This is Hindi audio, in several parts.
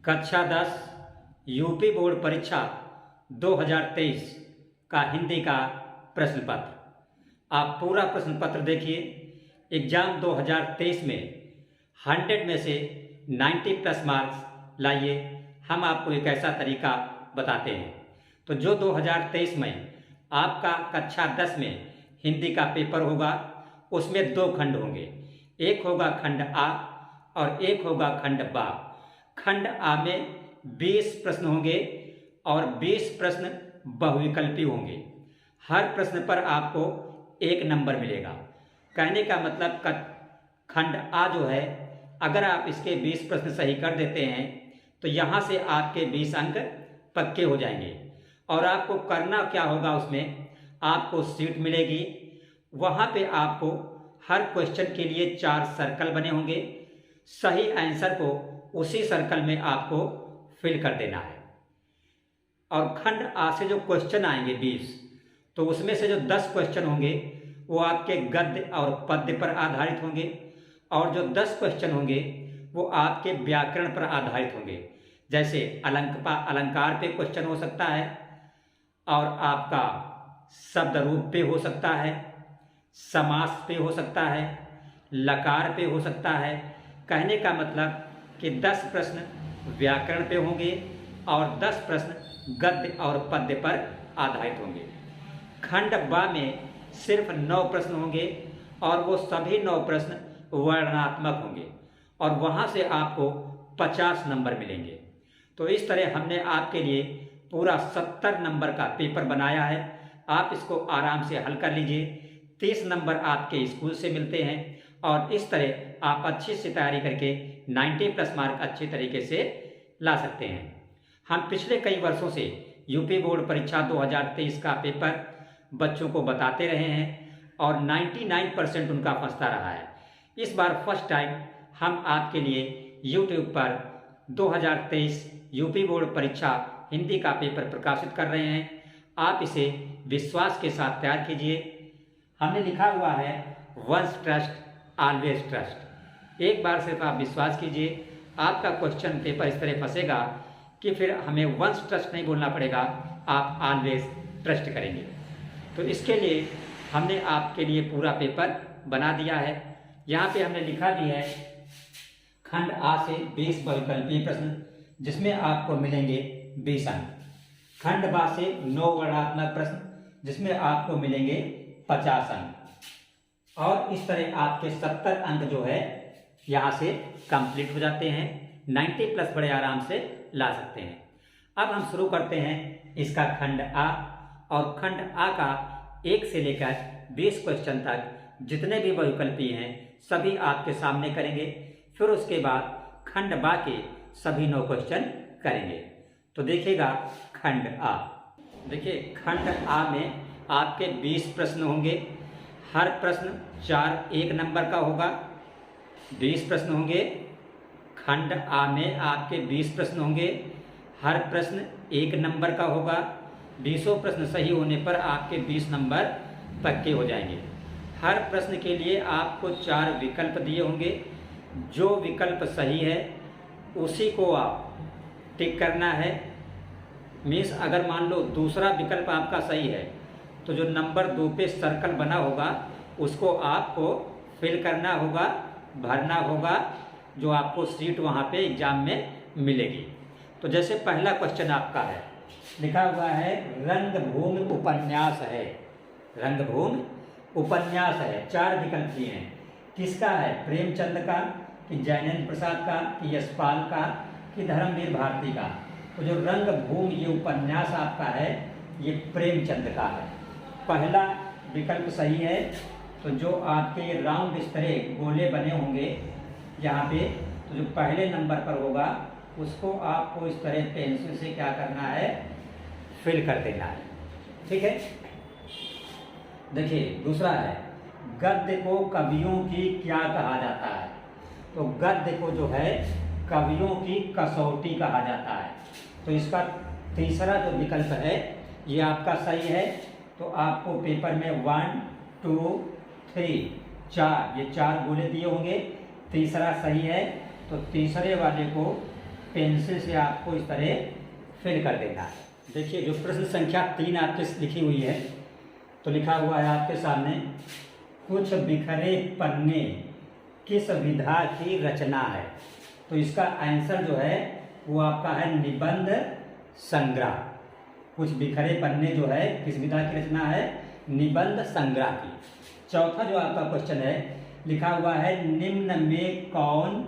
कक्षा 10 यूपी बोर्ड परीक्षा 2023 का हिंदी का प्रश्न पत्र। आप पूरा प्रश्न पत्र देखिए। एग्जाम 2023 में 100 में से 90 प्लस मार्क्स लाइए। हम आपको एक ऐसा तरीका बताते हैं। तो जो 2023 में आपका कक्षा 10 में हिंदी का पेपर होगा, उसमें 2 खंड होंगे। एक होगा खंड आ और एक होगा खंड बा। खंड आ में 20 प्रश्न होंगे और 20 प्रश्न बहुविकल्पी होंगे। हर प्रश्न पर आपको 1 नंबर मिलेगा। कहने का मतलब खंड आ जो है, अगर आप इसके 20 प्रश्न सही कर देते हैं तो यहाँ से आपके 20 अंक पक्के हो जाएंगे। और आपको करना क्या होगा, उसमें आपको सीट मिलेगी। वहाँ पे आपको हर क्वेश्चन के लिए 4 सर्कल बने होंगे। सही आंसर को उसी सर्कल में आपको फिल कर देना है। और खंड आ से जो क्वेश्चन आएंगे 20, तो उसमें से जो 10 क्वेश्चन होंगे वो आपके गद्य और पद्य पर आधारित होंगे, और जो 10 क्वेश्चन होंगे वो आपके व्याकरण पर आधारित होंगे। जैसे अलंकार पे क्वेश्चन हो सकता है, और आपका शब्द रूप पे हो सकता है, समास पे हो सकता है, लकार पे हो सकता है। कहने का मतलब कि 10 प्रश्न व्याकरण पे होंगे और 10 प्रश्न गद्य और पद्य पर आधारित होंगे। खंड बा में सिर्फ 9 प्रश्न होंगे और वो सभी 9 प्रश्न वर्णनात्मक होंगे, और वहाँ से आपको 50 नंबर मिलेंगे। तो इस तरह हमने आपके लिए पूरा 70 नंबर का पेपर बनाया है। आप इसको आराम से हल कर लीजिए। 30 नंबर आपके स्कूल से मिलते हैं, और इस तरह आप अच्छी से तैयारी करके 90 प्लस मार्क अच्छे तरीके से ला सकते हैं। हम पिछले कई वर्षों से यूपी बोर्ड परीक्षा 2023 का पेपर बच्चों को बताते रहे हैं, और 99% उनका फंसता रहा है। इस बार फर्स्ट टाइम हम आपके लिए यूट्यूब पर 2023 यूपी बोर्ड परीक्षा हिंदी का पेपर प्रकाशित कर रहे हैं। आप इसे विश्वास के साथ तैयार कीजिए। हमने लिखा हुआ है वंस ट्रस्ट ऑलवेज ट्रस्ट। एक बार सिर्फ आप विश्वास कीजिए, आपका क्वेश्चन पेपर इस तरह फंसेगा कि फिर हमें वंस ट्रस्ट नहीं बोलना पड़ेगा, आप ऑलवेज ट्रस्ट करेंगे। तो इसके लिए हमने आपके लिए पूरा पेपर बना दिया है। यहाँ पे हमने लिखा भी है खंड आ से 20 बहुविकल्पीय प्रश्न, जिसमें आपको मिलेंगे 20 अंक। खंड बा से 9 वर्णनात्मक प्रश्न, जिसमें आपको मिलेंगे 50 अंक। और इस तरह आपके 70 अंक जो है यहाँ से कंप्लीट हो जाते हैं। 90 प्लस बड़े आराम से ला सकते हैं। अब हम शुरू करते हैं इसका खंड आ। और खंड आ का 1 से लेकर 20 क्वेश्चन तक जितने भी बहुविकल्पी हैं सभी आपके सामने करेंगे। फिर उसके बाद खंड बा के सभी 9 क्वेश्चन करेंगे। तो देखिएगा खंड आ। देखिए खंड आ में आपके 20 प्रश्न होंगे। हर प्रश्न 1 नंबर का होगा। 20 प्रश्न होंगे। खंड आ में आपके 20 प्रश्न होंगे। हर प्रश्न 1 नंबर का होगा। 20 प्रश्न सही होने पर आपके 20 नंबर पक्के हो जाएंगे। हर प्रश्न के लिए आपको 4 विकल्प दिए होंगे। जो विकल्प सही है उसी को आप टिक करना है। मीन्स अगर मान लो दूसरा विकल्प आपका सही है तो जो नंबर 2 पे सर्कल बना होगा उसको आपको फिल करना होगा, भरना होगा, जो आपको सीट वहाँ पे एग्जाम में मिलेगी। तो जैसे पहला क्वेश्चन आपका है, लिखा हुआ है रंगभूमि उपन्यास है। रंगभूमि उपन्यास है। 4 विकल्प दिए हैं। किसका है? प्रेमचंद का, कि जैनेन्द्र प्रसाद का, कि यशपाल का, कि धर्मवीर भारती का। तो जो रंगभूमि ये उपन्यास आपका है ये प्रेमचंद का है। पहला विकल्प सही है। तो जो आपके राउंड इस तरह गोले बने होंगे यहाँ पे, तो जो पहले नंबर पर होगा उसको आपको इस तरह पेंसिल से क्या करना है, फिल कर देना है। ठीक है। देखिए दूसरा है गद्य को कवियों की क्या कहा जाता है। तो गद्य को जो है कवियों की कसौटी कहा जाता है। तो इसका तीसरा जो विकल्प है ये आपका सही है। तो आपको पेपर में 1 2 3 4 ये 4 गोले दिए होंगे। तीसरा सही है। तो तीसरे वाले को पेंसिल से आपको इस तरह फिल कर देना है। देखिए जो प्रश्न संख्या 3 आपके लिखी हुई है, तो लिखा हुआ है आपके सामने, कुछ बिखरे पन्ने किस विधा की रचना है। तो इसका आंसर जो है वो आपका है निबंध संग्रह। कुछ बिखरे पन्ने जो है किस विधा की रचना है, निबंध संग्रह की। चौथा जो आपका क्वेश्चन है, लिखा हुआ है निम्न में कौन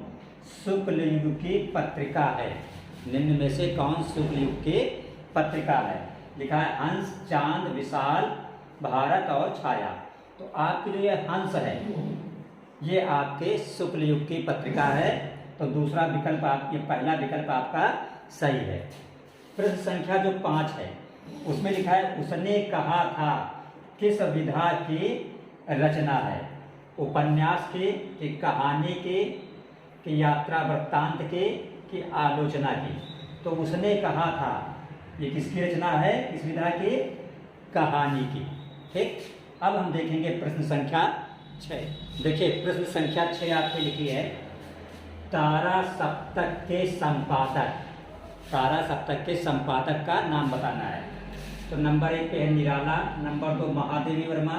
शुक्ल युग की पत्रिका है। निम्न में से कौन शुक्ल युग की पत्रिका है। लिखा है हंस, चांद, विशाल, भारत और छाया। तो आपकी जो ये हंस है ये आपके शुक्ल युग की पत्रिका है। तो दूसरा विकल्प आपके, पहला विकल्प आपका सही है। प्रश्न संख्या जो 5 है उसमें लिखा है उसने कहा था किस विधा की रचना है। उपन्यास की, कि कहानी की, कि यात्रा वृत्तांत की, कि आलोचना की। तो उसने कहा था ये किसकी रचना है, किस विधा की, कहानी की। ठीक, अब हम देखेंगे प्रश्न संख्या 6। देखिए प्रश्न संख्या 6 आपकी लिखी है तारा सप्तक के संपादक। तारा सप्तक के संपादक का नाम बताना है। तो नंबर 1 पे है Nirala, number 2 Mahadevi Verma,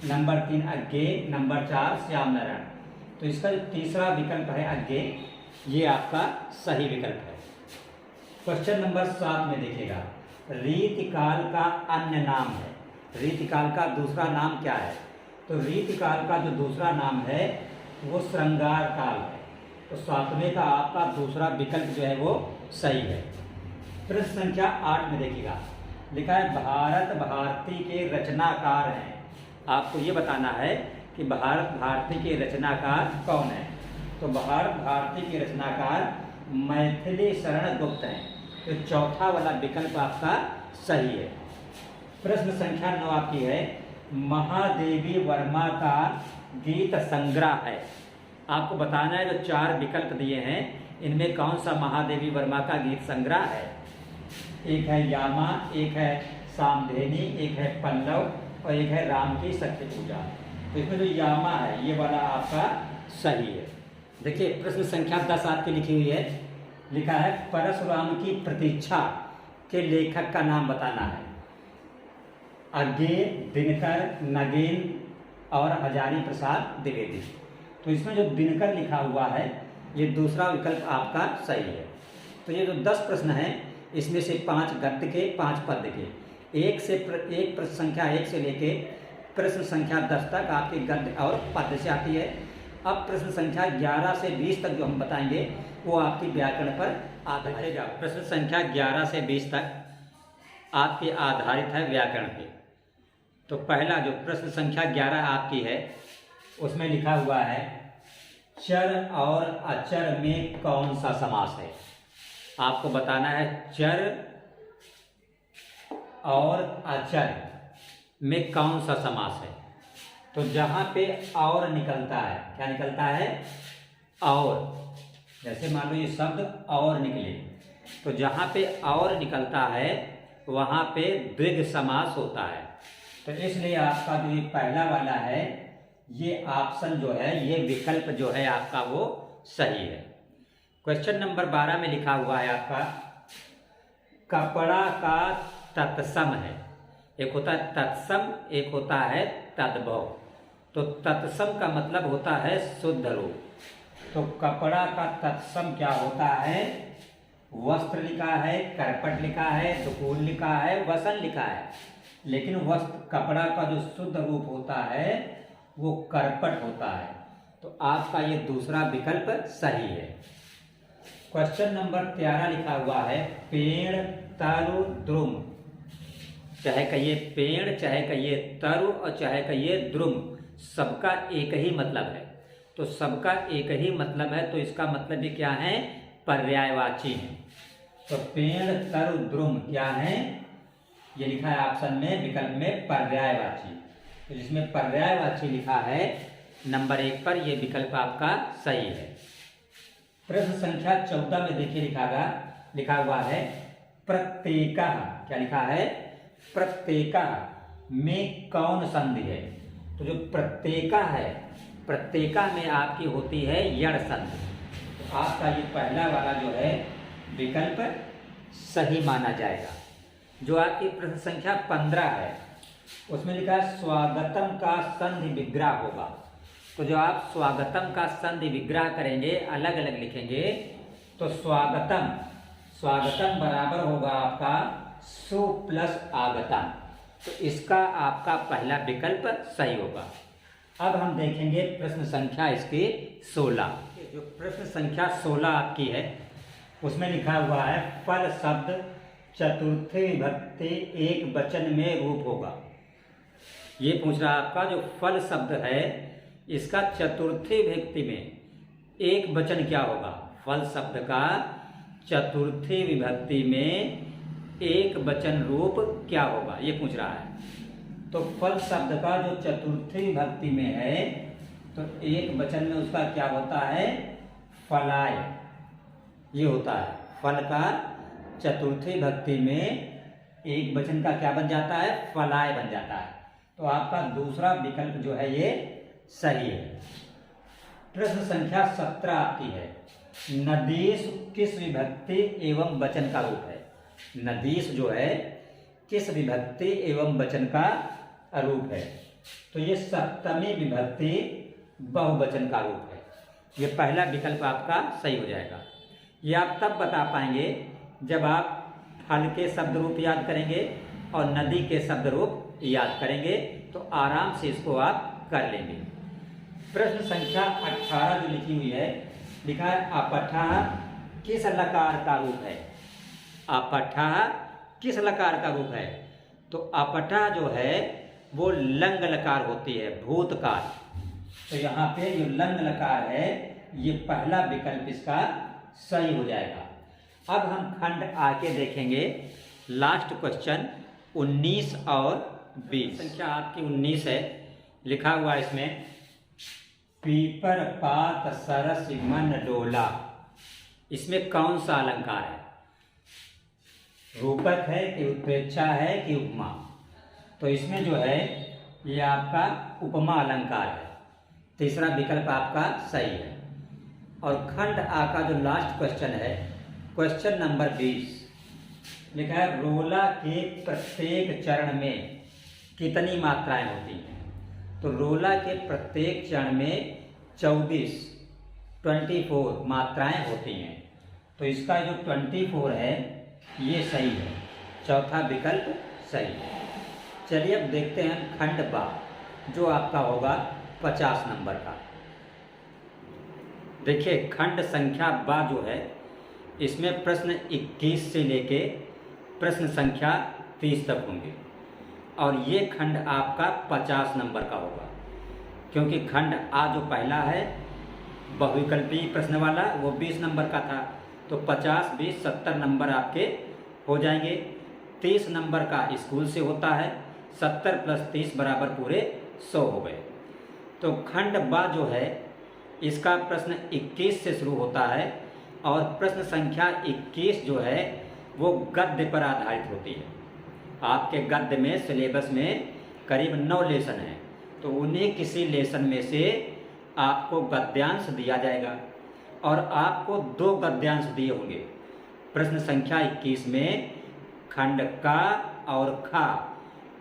number 3 Agyeya, number 4 Shyam Narayan. तो इसका जो तीसरा विकल्प है अज्ञे, ये आपका सही विकल्प है। क्वेश्चन नंबर 7 में देखिएगा, रीतिकाल का अन्य नाम है। रीतिकाल का दूसरा नाम क्या है। तो रीतिकाल का जो दूसरा नाम है वो श्रृंगार काल है। तो 7वें का आपका दूसरा विकल्प जो है वो सही है। प्रश्न संख्या 8 में देखिएगा, लिखा है भारत भारती के रचनाकार हैं। आपको ये बताना है कि भारत भारती के रचनाकार कौन है। तो भारत भारती के रचनाकार मैथिली शरण गुप्त हैं। तो चौथा वाला विकल्प आपका सही है। प्रश्न संख्या 9 आपकी है, महादेवी वर्मा का गीत संग्रह है। आपको बताना है जो 4 विकल्प दिए हैं इनमें कौन सा महादेवी वर्मा का गीत संग्रह है। एक है यामा, एक है सामधेनी, एक है पल्लव और एक है राम की सत्य पूजा। तो इसमें जो यामा है ये वाला आपका सही है। देखिए प्रश्न संख्या 10 आपकी लिखी हुई है, लिखा है परशुराम की प्रतीक्षा के लेखक का नाम बताना है। अज्ञे, दिनकर, नगेन और हजारी प्रसाद द्विवेदी। तो इसमें जो दिनकर लिखा हुआ है ये दूसरा विकल्प आपका सही है। तो ये जो 10 प्रश्न हैं इसमें से 5 गद्य के, 5 पद्य के। एक प्रश्न संख्या 1 से लेके प्रश्न संख्या 10 तक आपके गद्य और पद्य से आती है। अब प्रश्न संख्या 11 से 20 तक जो हम बताएंगे वो आपकी व्याकरण पर आधारित है। प्रश्न संख्या 11 से 20 तक आपके आधारित है व्याकरण पे। तो पहला जो प्रश्न संख्या 11 आपकी है उसमें लिखा हुआ है चर और अचर में कौन सा समास है। आपको बताना है चर और अचर में कौन सा समास है। तो जहां पे और निकलता है, क्या निकलता है, और, जैसे मान लो ये शब्द और निकले, तो जहां पे और निकलता है वहां पे द्विग समास होता है। तो इसलिए आपका जो ये पहला वाला है ये ऑप्शन जो है, ये विकल्प जो है आपका वो सही है। क्वेश्चन नंबर 12 में लिखा हुआ है आपका कपड़ा का तत्सम है। एक होता है तत्सम, एक होता है तद्भव। तो तत्सम का मतलब होता है शुद्ध रूप। तो कपड़ा का तत्सम क्या होता है, वस्त्र लिखा है, करपट लिखा है, दुकूल लिखा है, वसन लिखा है, लेकिन वस्त्र कपड़ा का जो शुद्ध रूप होता है वो करपट होता है। तो आपका ये दूसरा विकल्प सही है। क्वेश्चन नंबर 13 लिखा हुआ है पेड़, तरु, द्रुम। चाहे कहिए पेड़, चाहे कहिए तरु और चाहे कहिए द्रुम, सबका एक ही मतलब है। तो सबका एक ही मतलब है तो इसका मतलब भी क्या है, पर्यायवाची है। तो पेड़, तरु, द्रुम क्या है, ये लिखा है ऑप्शन में, विकल्प में पर्यायवाची। तो जिसमें पर्यायवाची लिखा है नंबर 1 पर, यह विकल्प आपका सही है। प्रश्न संख्या 14 में देखिए लिखा हुआ है प्रत्येका। क्या लिखा है, प्रत्येका में कौन संधि है। तो जो प्रत्येका है, प्रत्येका में आपकी होती है यण संधि। तो आपका ये पहला वाला जो है विकल्प सही माना जाएगा। जो आपकी प्रश्न संख्या 15 है उसमें लिखा है स्वागतम का संधि विग्रह होगा। तो जो आप स्वागतम का संधि विग्रह करेंगे, अलग अलग लिखेंगे, तो स्वागतम बराबर होगा आपका सु प्लस आगतम। तो इसका आपका पहला विकल्प सही होगा। अब हम देखेंगे प्रश्न संख्या इसकी 16। जो प्रश्न संख्या 16 आपकी है उसमें लिखा हुआ है फल शब्द चतुर्थी विभक्ति एक वचन में रूप होगा। ये पूछ रहा है आपका जो फल शब्द है इसका चतुर्थी विभक्ति में एक वचन क्या होगा। फल शब्द का चतुर्थी विभक्ति में एक वचन रूप क्या होगा, ये पूछ रहा है। तो फल शब्द का जो चतुर्थी विभक्ति में है तो एक वचन में उसका क्या होता है, फलाय, ये होता है। फल का चतुर्थी विभक्ति में एक वचन का क्या बन जाता है, फलाय बन जाता है। तो आपका दूसरा विकल्प जो है ये सही है। प्रश्न संख्या 17 आपकी है नदीश किस विभक्ति एवं वचन का रूप है। नदीश जो है किस विभक्ति एवं वचन का रूप है। तो ये सप्तमी विभक्ति बहुवचन का रूप है। ये पहला विकल्प आपका सही हो जाएगा। ये आप तब बता पाएंगे जब आप फल के शब्द रूप याद करेंगे और नदी के शब्द रूप याद करेंगे, तो आराम से इसको आप कर लेंगे। प्रश्न संख्या 18 जो लिखी हुई है, लिखा है अपठः किस लकार का रूप है। अपठः किस लकार का रूप है। तो अपठः जो है वो लंग लकार होती है, भूतकाल। तो यहाँ पे जो लंग लकार है ये पहला विकल्प इसका सही हो जाएगा। अब हम खंड आके देखेंगे लास्ट क्वेश्चन 19 और 20। संख्या आपकी 19 है, लिखा हुआ इसमें पीपर पात सरस मन डोला। इसमें कौन सा अलंकार है, रूपक है कि उत्प्रेक्षा है कि उपमा। तो इसमें जो है ये आपका उपमा अलंकार है। तीसरा विकल्प आपका सही है। और खंड आ का जो लास्ट क्वेश्चन है, क्वेश्चन नंबर 20, लिखा है रोला के प्रत्येक चरण में कितनी मात्राएं होती हैं। तो रोला के प्रत्येक चरण में 24 मात्राएं होती हैं। तो इसका जो 24 है ये सही है, चौथा विकल्प सही है। चलिए अब देखते हैं खंड बा, जो आपका होगा 50 नंबर का। देखिए खंड संख्या बा जो है इसमें प्रश्न 21 से लेके प्रश्न संख्या 30 तक होंगे और ये खंड आपका 50 नंबर का होगा, क्योंकि खंड आ जो पहला है बहुविकल्पी प्रश्न वाला वो 20 नंबर का था। तो 50, 20, 70 नंबर आपके हो जाएंगे। 30 नंबर का स्कूल से होता है, 70 + 30 बराबर पूरे 100 हो गए। तो खंड बा जो है इसका प्रश्न 21 से शुरू होता है और प्रश्न संख्या 21 जो है वो गद्य पर आधारित होती है। आपके गद्य में सिलेबस में करीब 9 लेसन हैं, तो उन्हीं किसी लेसन में से आपको गद्यांश दिया जाएगा और आपको 2 गद्यांश दिए होंगे। प्रश्न संख्या 21 में खंड का और खा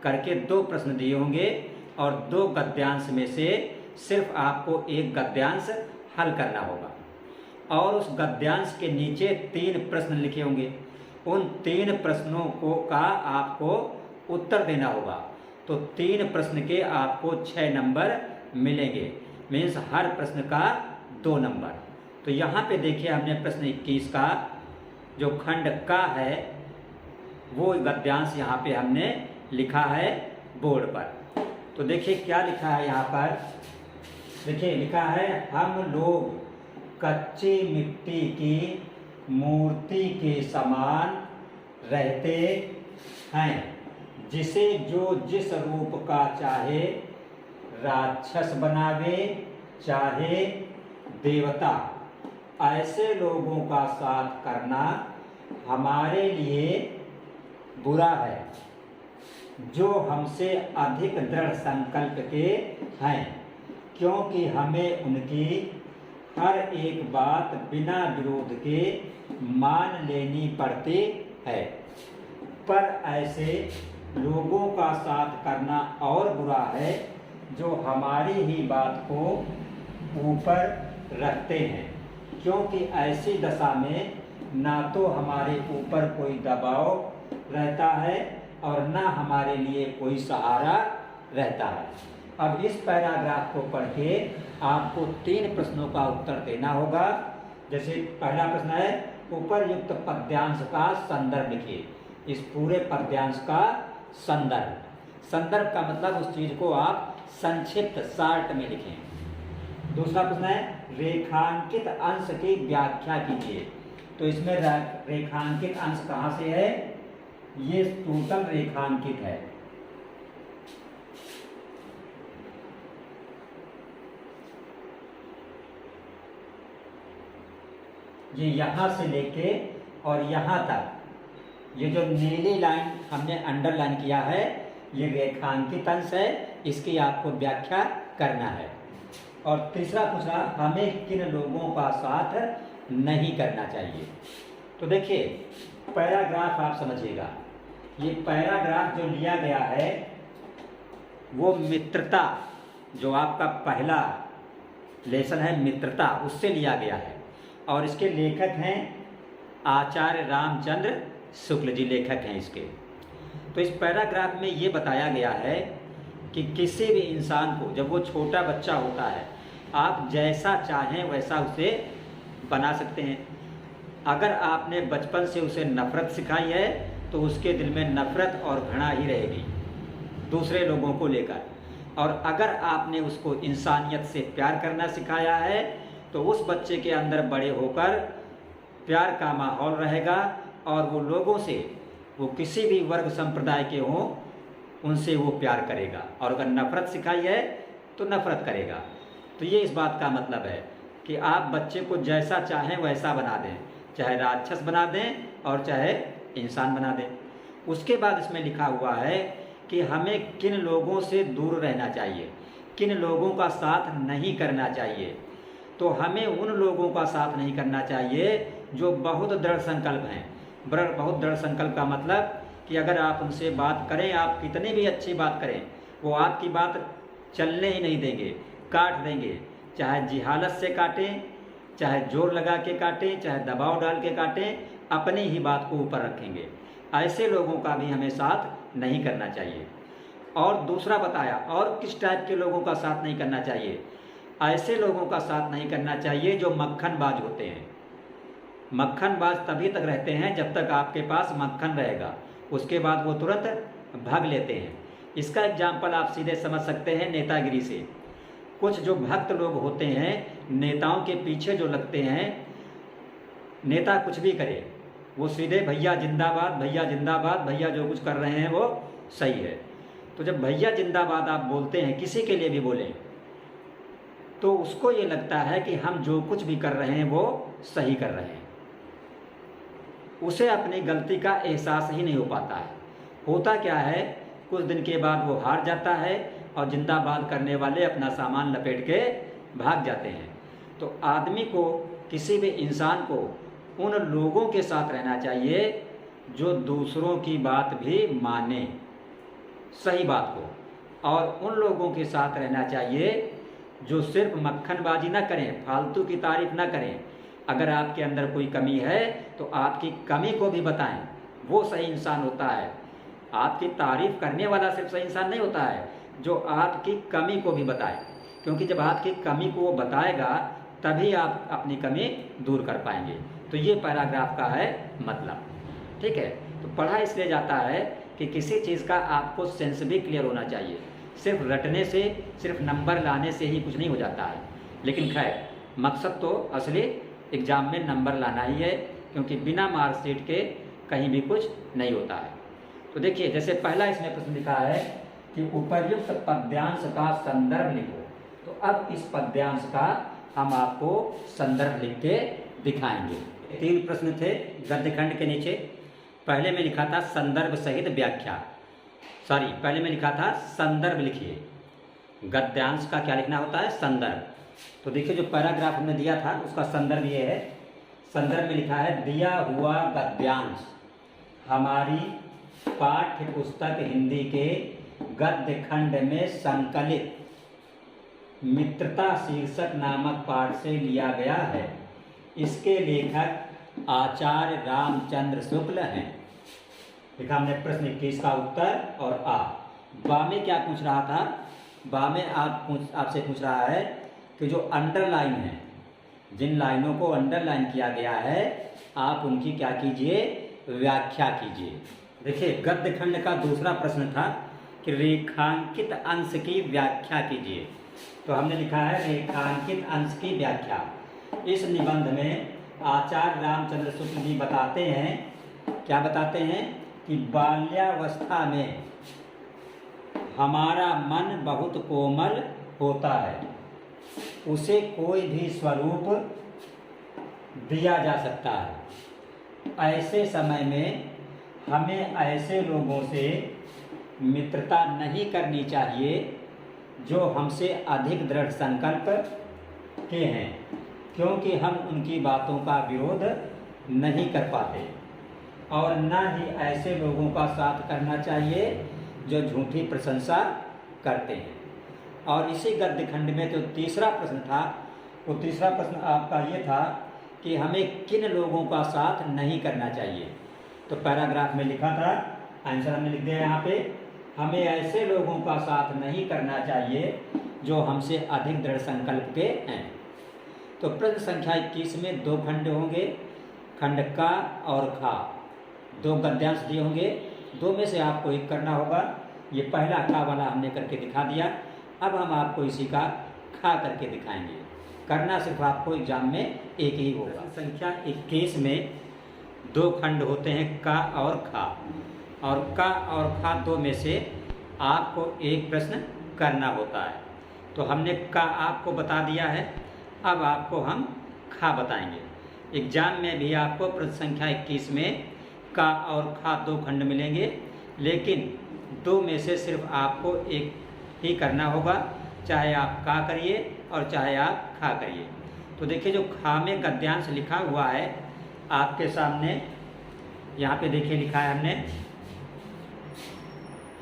करके 2 प्रश्न दिए होंगे और 2 गद्यांश में से सिर्फ आपको एक गद्यांश हल करना होगा और उस गद्यांश के नीचे 3 प्रश्न लिखे होंगे। उन 3 प्रश्नों को का आपको उत्तर देना होगा। तो 3 प्रश्न के आपको 6 नंबर मिलेंगे, मीन्स हर प्रश्न का 2 नंबर। तो यहाँ पे देखिए हमने प्रश्न 21 का जो खंड का है वो गद्यांश यहाँ पे हमने लिखा है बोर्ड पर। तो देखिए क्या लिखा है यहाँ पर, देखिए लिखा है हम लोग कच्ची मिट्टी की मूर्ति के समान रहते हैं, जिसे जो जिस रूप का चाहे राक्षस बनावे चाहे देवता, ऐसे लोगों का साथ करना हमारे लिए बुरा है, जो हमसे अधिक दृढ़ संकल्प के हैं, क्योंकि हमें उनकी हर एक बात बिना विरोध के मान लेनी पड़ती है, पर ऐसे लोगों का साथ करना और बुरा है जो हमारी ही बात को ऊपर रखते हैं, क्योंकि ऐसी दशा में ना तो हमारे ऊपर कोई दबाव रहता है और ना हमारे लिए कोई सहारा रहता है। अब इस पैराग्राफ को पढ़ के आपको 3 प्रश्नों का उत्तर देना होगा। जैसे पहला प्रश्न है, उपरयुक्त पद्यांश का संदर्भ लिखिए। इस पूरे पद्यांश का संदर्भ का मतलब उस चीज को आप संक्षिप्त शार्ट में लिखें। दूसरा प्रश्न है, रेखांकित अंश की व्याख्या कीजिए। तो इसमें रेखांकित अंश कहाँ से है? ये टोटल रेखांकित है। ये यहां से लेके और यहां तक, ये जो नीली लाइन हमने अंडरलाइन किया है, ये रेखांकित अंश है। इसकी आपको व्याख्या करना है। और तीसरा पूछा, हमें किन लोगों का साथ नहीं करना चाहिए। तो देखिए पैराग्राफ आप समझिएगा, ये पैराग्राफ जो लिया गया है वो मित्रता, जो आपका पहला लेसन है मित्रता, उससे लिया गया है। और इसके लेखक हैं आचार्य रामचंद्र शुक्ल जी, लेखक हैं इसके। तो इस पैराग्राफ में ये बताया गया है कि किसी भी इंसान को, जब वो छोटा बच्चा होता है, आप जैसा चाहें वैसा उसे बना सकते हैं। अगर आपने बचपन से उसे नफरत सिखाई है तो उसके दिल में नफरत और घृणा ही रहेगी दूसरे लोगों को लेकर। और अगर आपने उसको इंसानियत से प्यार करना सिखाया है तो उस बच्चे के अंदर बड़े होकर प्यार का माहौल रहेगा और वो लोगों से, वो किसी भी वर्ग संप्रदाय के हों, उनसे वो प्यार करेगा। और अगर नफरत सिखाई है तो नफरत करेगा। तो ये इस बात का मतलब है कि आप बच्चे को जैसा चाहें वैसा बना दें, चाहे राक्षस बना दें और चाहे इंसान बना दें। उसके बाद इसमें लिखा हुआ है कि हमें किन लोगों से दूर रहना चाहिए, किन लोगों का साथ नहीं करना चाहिए। तो हमें उन लोगों का साथ नहीं करना चाहिए जो बहुत दृढ़ संकल्प हैं। बहुत दृढ़ संकल्प का मतलब कि अगर आप उनसे बात करें, आप कितनी भी अच्छी बात करें, वो आपकी बात चलने ही नहीं देंगे, काट देंगे। चाहे जिहालत से काटें, चाहे जोर लगा के काटें, चाहे दबाव डाल के काटें, अपनी ही बात को ऊपर रखेंगे। ऐसे लोगों का भी हमें साथ नहीं करना चाहिए। और दूसरा बताया, और किस टाइप के लोगों का साथ नहीं करना चाहिए। ऐसे लोगों का साथ नहीं करना चाहिए जो मक्खनबाज होते हैं। मक्खनबाज तभी तक रहते हैं जब तक आपके पास मक्खन रहेगा, उसके बाद वो तुरंत भाग लेते हैं। इसका एग्जाम्पल आप सीधे समझ सकते हैं नेतागिरी से। कुछ जो भक्त लोग होते हैं, नेताओं के पीछे जो लगते हैं, नेता कुछ भी करे वो सीधे भैया जिंदाबाद, भैया जिंदाबाद, भैया जो कुछ कर रहे हैं वो सही है। तो जब भैया जिंदाबाद आप बोलते हैं, किसी के लिए भी बोलें, तो उसको ये लगता है कि हम जो कुछ भी कर रहे हैं वो सही कर रहे हैं। उसे अपनी गलती का एहसास ही नहीं हो पाता है। होता क्या है, कुछ दिन के बाद वो हार जाता है और जिंदाबाद करने वाले अपना सामान लपेट के भाग जाते हैं। तो आदमी को, किसी भी इंसान को उन लोगों के साथ रहना चाहिए जो दूसरों की बात भी माने, सही बात को। और उन लोगों के साथ रहना चाहिए जो सिर्फ मक्खनबाजी ना करें, फालतू की तारीफ ना करें। अगर आपके अंदर कोई कमी है तो आपकी कमी को भी बताएं, वो सही इंसान होता है। आपकी तारीफ करने वाला सिर्फ सही इंसान नहीं होता है, जो आपकी कमी को भी बताए, क्योंकि जब आपकी कमी को वो बताएगा तभी आप अपनी कमी दूर कर पाएंगे। तो ये पैराग्राफ का है मतलब, ठीक है। तो पढ़ा इसलिए जाता है कि किसी चीज़ का आपको सेंस भी क्लियर होना चाहिए। सिर्फ रटने से, सिर्फ नंबर लाने से ही कुछ नहीं हो जाता है। लेकिन खैर, मकसद तो असली एग्ज़ाम में नंबर लाना ही है, क्योंकि बिना मार्कशीट के कहीं भी कुछ नहीं होता है। तो देखिए, जैसे पहला इसमें प्रश्न लिखा है कि उपर्युक्त पद्यांश का संदर्भ लिखो। तो अब इस पद्यांश का हम आपको संदर्भ लिख के दिखाएंगे। 3 प्रश्न थे गद्यखंड के नीचे। पहले में लिखा था संदर्भ सहित व्याख्या, पहले में लिखा था संदर्भ लिखिए। गद्यांश का क्या लिखना होता है? संदर्भ। तो देखिए जो पैराग्राफ हमने दिया था उसका संदर्भ ये है। संदर्भ में लिखा है, दिया हुआ गद्यांश हमारी पाठ्य पुस्तक हिंदी के गद्य खंड में संकलित मित्रता शीर्षक नामक पाठ से लिया गया है। इसके लेखक आचार्य रामचंद्र शुक्ल हैं। देखा हमने प्रश्न 21 का उत्तर और आ। बा में क्या पूछ रहा था? बा में आपसे पूछ रहा है कि जो अंडरलाइन है, जिन लाइनों को अंडरलाइन किया गया है, आप उनकी क्या कीजिए? व्याख्या कीजिए। देखिए गद्य खंड का दूसरा प्रश्न था कि रेखांकित अंश की व्याख्या कीजिए। तो हमने लिखा है रेखांकित अंश की व्याख्या। इस निबंध में आचार्य रामचंद्र शुक्ल जी बताते हैं, क्या बताते हैं कि बाल्यावस्था में हमारा मन बहुत कोमल होता है, उसे कोई भी स्वरूप दिया जा सकता है। ऐसे समय में हमें ऐसे लोगों से मित्रता नहीं करनी चाहिए जो हमसे अधिक दृढ़ संकल्प के हैं, क्योंकि हम उनकी बातों का विरोध नहीं कर पाते, और न ही ऐसे लोगों का साथ करना चाहिए जो झूठी प्रशंसा करते हैं। और इसी गद्य खंड में जो तीसरा प्रश्न था, वो तीसरा प्रश्न आपका ये था कि हमें किन लोगों का साथ नहीं करना चाहिए। तो पैराग्राफ में लिखा था, आंसर हमने लिख दिया यहाँ पे, हमें ऐसे लोगों का साथ नहीं करना चाहिए जो हमसे अधिक दृढ़ संकल्प के हैं। तो प्रश्न संख्या 21 में दो खंड होंगे, खंड का और खा, दो गद्यांश दिए होंगे, दो में से आपको एक करना होगा। ये पहला खा वाला हमने करके दिखा दिया। अब हम आपको इसी का खा करके दिखाएंगे। करना सिर्फ आपको एग्जाम में एक ही होगा। संख्या 21 में दो खंड होते हैं, का और खा, और का और खा दो में से आपको एक प्रश्न करना होता है। तो हमने का आपको बता दिया है, अब आपको हम खा बताएंगे। एग्जाम में भी आपको प्रश्न संख्या 21 में का और खा दो खंड मिलेंगे, लेकिन दो में से सिर्फ आपको एक ही करना होगा, चाहे आप का करिए और चाहे आप खा करिए। तो देखिए जो खा में गद्यांश लिखा हुआ है आपके सामने, यहाँ पे देखिए लिखा है हमने,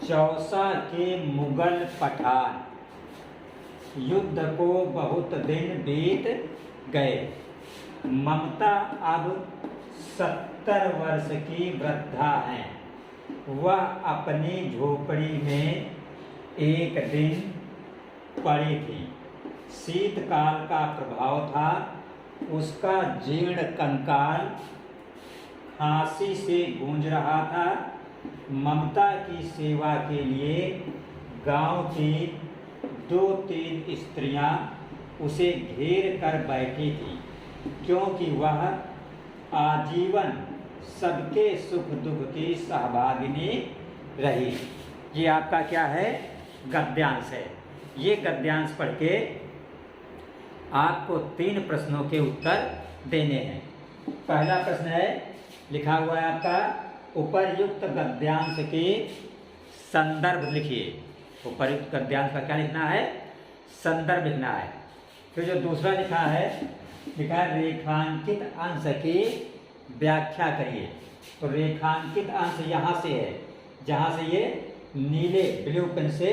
चौसा के मुगल पठान युद्ध को बहुत दिन बीत गए, ममता अब 70 वर्ष की वृद्धा हैं, वह अपनी झोपड़ी में एक दिन पड़ी थी। शीतकाल का प्रभाव था, उसका जीर्ण कंकाल खांसी से गूंज रहा था। ममता की सेवा के लिए गांव की 2-3 स्त्रियां उसे घेर कर बैठी थी, क्योंकि वह आजीवन सबके सुख दुख की सहभागिनी रही। ये आपका क्या है? गद्यांश है। ये गद्यांश पढ़ के आपको 3 प्रश्नों के उत्तर देने हैं। पहला प्रश्न है, लिखा हुआ है आपका, उपर्युक्त गद्यांश के संदर्भ लिखिए। उपर्युक्त गद्यांश का क्या लिखना है? संदर्भ लिखना है। फिर जो दूसरा लिखा है, लिखा है रेखांकित अंश की व्याख्या करिए। तो रेखांकित अंश यहाँ से है, जहाँ से ये नीले ब्लू पेन से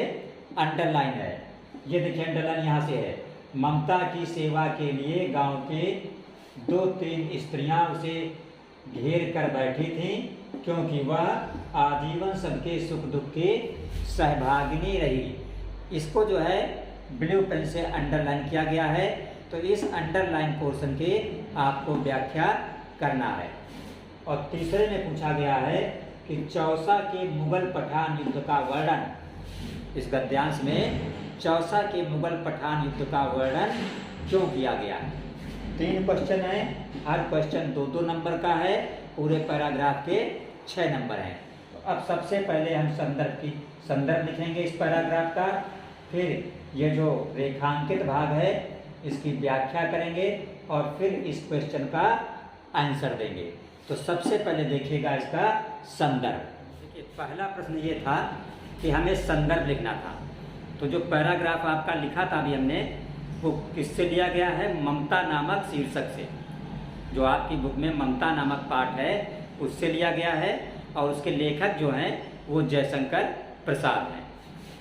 अंडरलाइन है। ये देखिए अंडरलाइन यहाँ से है। ममता की सेवा के लिए गांव के 2-3 स्त्रियां उसे घेर कर बैठी थीं, क्योंकि वह आजीवन सबके सुख दुख की सहभागिनी रही। इसको जो है ब्लू पेन से अंडरलाइन किया गया है। तो इस अंडरलाइन पोर्शन की आपको व्याख्या करना है। और तीसरे में पूछा गया है कि चौसा के मुगल पठान युद्ध का वर्णन, इस गद्यांश में चौसा के मुगल पठान युद्ध का वर्णन क्यों किया गया है। 3 क्वेश्चन है, हर क्वेश्चन 2-2 नंबर का है, पूरे पैराग्राफ के 6 नंबर हैं। तो अब सबसे पहले हम संदर्भ लिखेंगे इस पैराग्राफ का, फिर ये जो रेखांकित भाग है इसकी व्याख्या करेंगे और फिर इस क्वेश्चन का आंसर देंगे। तो सबसे पहले देखिएगा इसका संदर्भ। देखिए पहला प्रश्न ये था कि हमें संदर्भ लिखना था। तो जो पैराग्राफ आपका लिखा था अभी हमने, वो किससे लिया गया है? ममता नामक शीर्षक से। जो आपकी बुक में ममता नामक पाठ है उससे लिया गया है और उसके लेखक जो हैं वो जयशंकर प्रसाद हैं।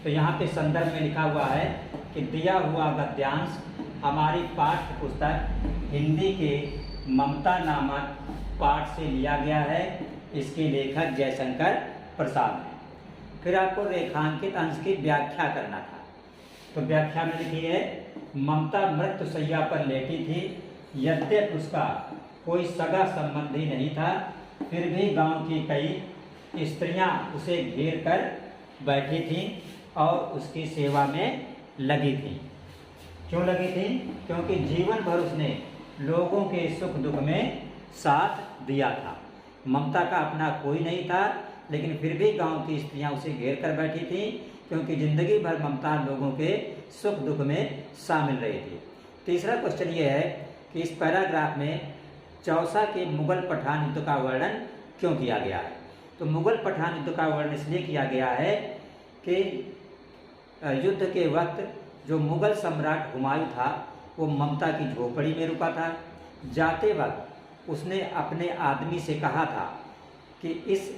तो यहाँ पे संदर्भ में लिखा हुआ है कि दिया हुआ गद्यांश हमारी पाठ्य पुस्तक हिंदी के ममता नामक पाठ से लिया गया है। इसके लेखक जयशंकर प्रसाद हैं। फिर आपको रेखांकित अंश की व्याख्या करना था। तो व्याख्या में लिखी है, ममता मृत्युशैया पर लेटी थी। यद्यपि उसका कोई सगा संबंधी नहीं था, फिर भी गांव की कई स्त्रियां उसे घेर कर बैठी थीं और उसकी सेवा में लगी थीं। क्यों लगी थीं? क्योंकि जीवन भर उसने लोगों के सुख दुख में साथ दिया था। ममता का अपना कोई नहीं था, लेकिन फिर भी गांव की स्त्रियां उसे घेर कर बैठी थीं, क्योंकि जिंदगी भर ममता लोगों के सुख दुख में शामिल रही थी। तीसरा क्वेश्चन ये है कि इस पैराग्राफ में चौसा के मुगल पठान युद्ध का वर्णन क्यों किया गया है? तो मुगल पठान युद्ध का वर्णन इसलिए किया गया है कि युद्ध के वक्त जो मुगल सम्राट हुमायूं था वो ममता की झोपड़ी में रुका था। जाते वक्त उसने अपने आदमी से कहा था कि इस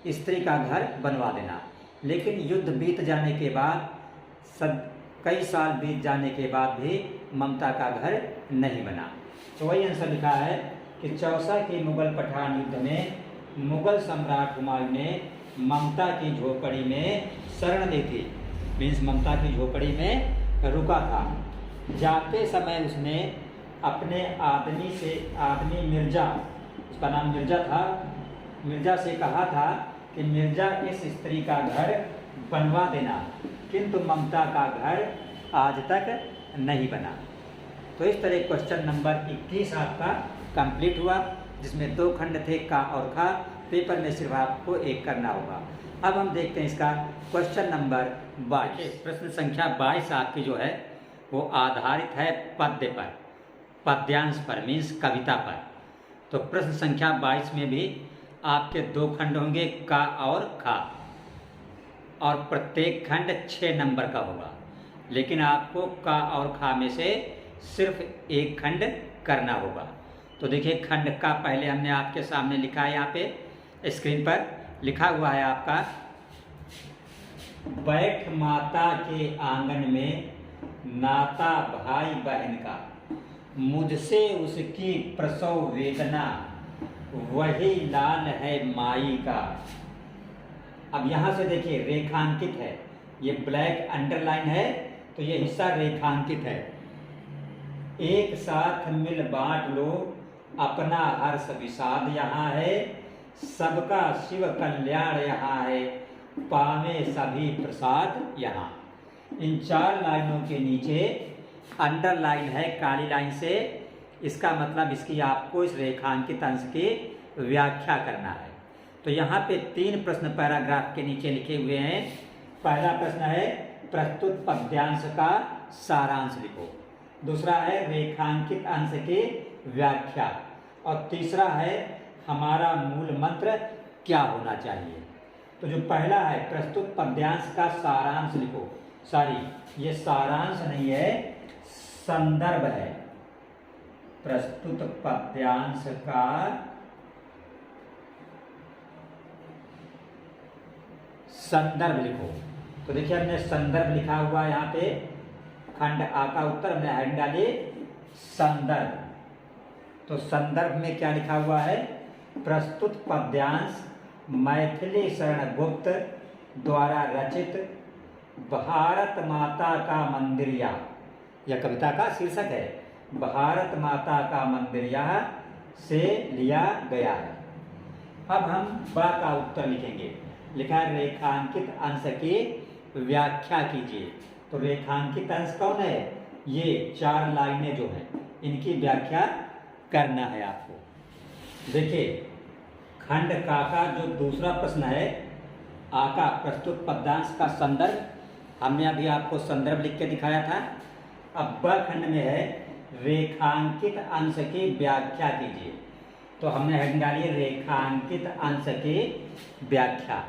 स्त्री का घर बनवा देना, लेकिन युद्ध बीत जाने के बाद कई साल बीत जाने के बाद भी ममता का घर नहीं बना। तो वही आंसर लिखा है कि चौसा के मुगल पठान युद्ध में मुगल सम्राट हुमायूं ने ममता की झोपड़ी में शरण ली थी। मीन्स ममता की झोपड़ी में रुका था। जाते समय उसने अपने आदमी मिर्जा, उसका नाम मिर्जा था, मिर्जा से कहा था कि मिर्जा इस स्त्री का घर बनवा देना, किंतु ममता का घर आज तक नहीं बना। तो इस तरह क्वेश्चन नंबर 21 आपका कंप्लीट हुआ, जिसमें 2 खंड थे का और खा। पेपर में सिर्फ आपको एक करना होगा। अब हम देखते हैं इसका क्वेश्चन नंबर 22। प्रश्न संख्या 22 आपकी जो है वो आधारित है पद्य पर, पद्यांश पर, मीन्स कविता पर। तो प्रश्न संख्या 22 में भी आपके 2 खंड होंगे का और खा, और प्रत्येक खंड 6 नंबर का होगा, लेकिन आपको का और खा में से सिर्फ एक खंड करना होगा। तो देखिए खंड का पहले हमने आपके सामने लिखा है, यहाँ पे स्क्रीन पर लिखा हुआ है आपका, बैठ माता के आंगन में नाता भाई बहन का, मुझसे उसकी प्रसव वेदना, वही लाल है माई का। अब यहाँ से देखिए रेखांकित है, ये ब्लैक अंडरलाइन है, तो ये हिस्सा रेखांकित है। एक साथ मिल बांट लो अपना हर्ष विषाद यहाँ है, सबका शिव कल्याण यहाँ है, पावे सभी प्रसाद यहाँ। इन 4 लाइनों के नीचे अंडरलाइन है काली लाइन से, इसका मतलब इसकी आपको इस रेखांकित अंश की व्याख्या करना है। तो यहाँ पे 3 प्रश्न पैराग्राफ के नीचे लिखे हुए हैं। पहला प्रश्न है प्रस्तुत पद्यांश का सारांश लिखो, दूसरा है रेखांकित अंश की व्याख्या, और तीसरा है हमारा मूल मंत्र क्या होना चाहिए। तो जो पहला है प्रस्तुत पद्यांश का सारांश लिखो, सॉरी ये सारांश नहीं है, संदर्भ है। प्रस्तुत पद्यांश का संदर्भ लिखो। तो देखिए हमने संदर्भ लिखा हुआ है यहाँ पे, खंड आ का उत्तर हमने हेडिंग डाली संदर्भ। तो संदर्भ में क्या लिखा हुआ है? प्रस्तुत पद्यांश मैथिली शरण गुप्त द्वारा रचित भारत माता का मंदिरिया, यह कविता का शीर्षक है, भारत माता का मंदिरिया से लिया गया है। अब हम बा का उत्तर लिखेंगे। लिखा है रेखांकित अंश की व्याख्या कीजिए। तो रेखांकित अंश कौन है? ये 4 लाइनें जो हैं इनकी व्याख्या करना है आपको। देखिए खंड का जो दूसरा प्रश्न है, आका प्रस्तुत पद्यांश का संदर्भ, हमने अभी आपको संदर्भ लिख के दिखाया था। अब ब खंड में है रेखांकित अंश की व्याख्या कीजिए। तो हमने हेडिंग डाली रेखांकित अंश की व्याख्या।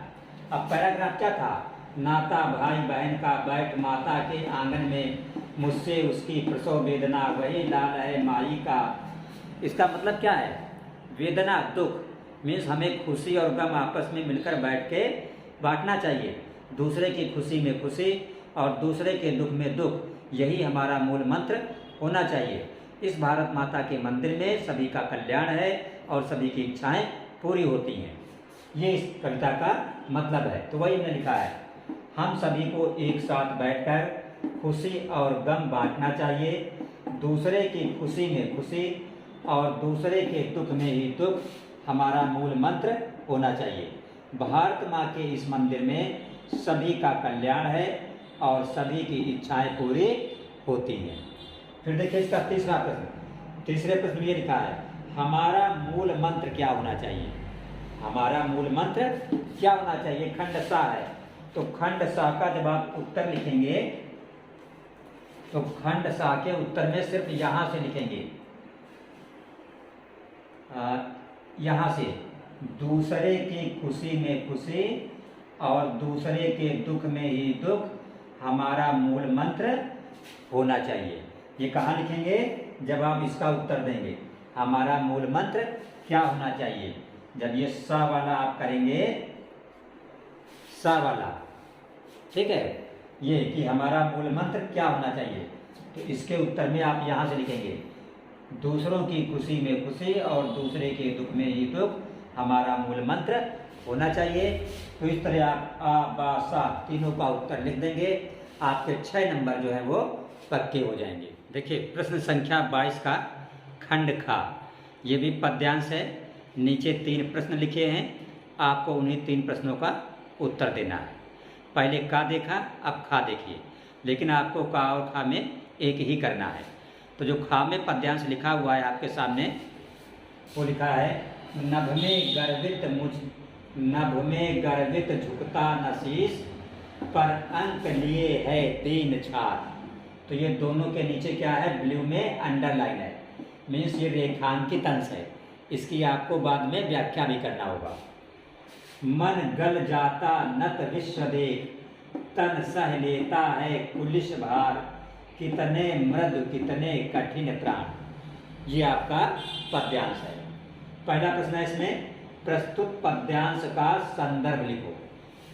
अब पैराग्राफ क्या था? नाता भाई बहन का बैठ माता के आंगन में, मुझसे उसकी प्रसव वेदना वही लाल है माई का। इसका मतलब क्या है? वेदना, दुख मीन्स हमें खुशी और गम आपस में मिलकर बैठ के बांटना चाहिए। दूसरे की खुशी में खुशी और दूसरे के दुख में दुख, यही हमारा मूल मंत्र होना चाहिए। इस भारत माता के मंदिर में सभी का कल्याण है और सभी की इच्छाएं पूरी होती हैं। ये इस कविता का मतलब है। तो वही हमने लिखा है, हम सभी को एक साथ बैठकर खुशी और गम बांटना चाहिए। दूसरे की खुशी में खुशी और दूसरे के दुख में ही दुख हमारा मूल मंत्र होना चाहिए। भारत माँ के इस मंदिर में सभी का कल्याण है और सभी की इच्छाएं पूरी होती हैं। फिर देखिए इसका तीसरा प्रश्न। तीसरे प्रश्न में ये लिखा है, हमारा मूल मंत्र क्या होना चाहिए? हमारा मूल मंत्र क्या होना चाहिए? खंड सा है, तो खंड सा का जब आप उत्तर लिखेंगे तो खंड सा के उत्तर में सिर्फ यहां से लिखेंगे, यहां से, दूसरे की खुशी में खुशी और दूसरे के दुख में ही दुख हमारा मूल मंत्र होना चाहिए। ये कहाँ लिखेंगे? जब आप इसका उत्तर देंगे, हमारा मूल मंत्र क्या होना चाहिए। जब ये सा वाला आप करेंगे, सा वाला, ठीक है, ये कि हमारा मूल मंत्र क्या होना चाहिए, तो इसके उत्तर में आप यहाँ से लिखेंगे, दूसरों की खुशी में खुशी और दूसरे के दुख में ही दुख हमारा मूल मंत्र होना चाहिए। तो इस तरह आप आ बा सा तीनों का उत्तर लिख देंगे, आपके 6 नंबर जो है वो पक्के हो जाएंगे। देखिए प्रश्न संख्या 22 का खंड खा, ये भी पद्यांश है। नीचे 3 प्रश्न लिखे हैं, आपको उन्हीं 3 प्रश्नों का उत्तर देना है। पहले का देखा, अब खा देखिए, लेकिन आपको का और खा में एक ही करना है। तो जो खा में पद्यांश लिखा हुआ है आपके सामने, वो लिखा है, नभ में गर्वित झुकता नशीस, पर अंक लिए है 3 छात्र। तो ये दोनों के नीचे क्या है? ब्लू में अंडरलाइन है, मीन्स ये रेखांकित अंश है। इसकी आपको बाद में व्याख्या भी करना होगा। मन गल जाता नत विश्व देख, तन सह लेता है कुलिश भार, कितने मृदु कितने कठिन प्राण। ये आपका पद्यांश है। पहला प्रश्न है इसमें, प्रस्तुत पद्यांश का संदर्भ लिखो।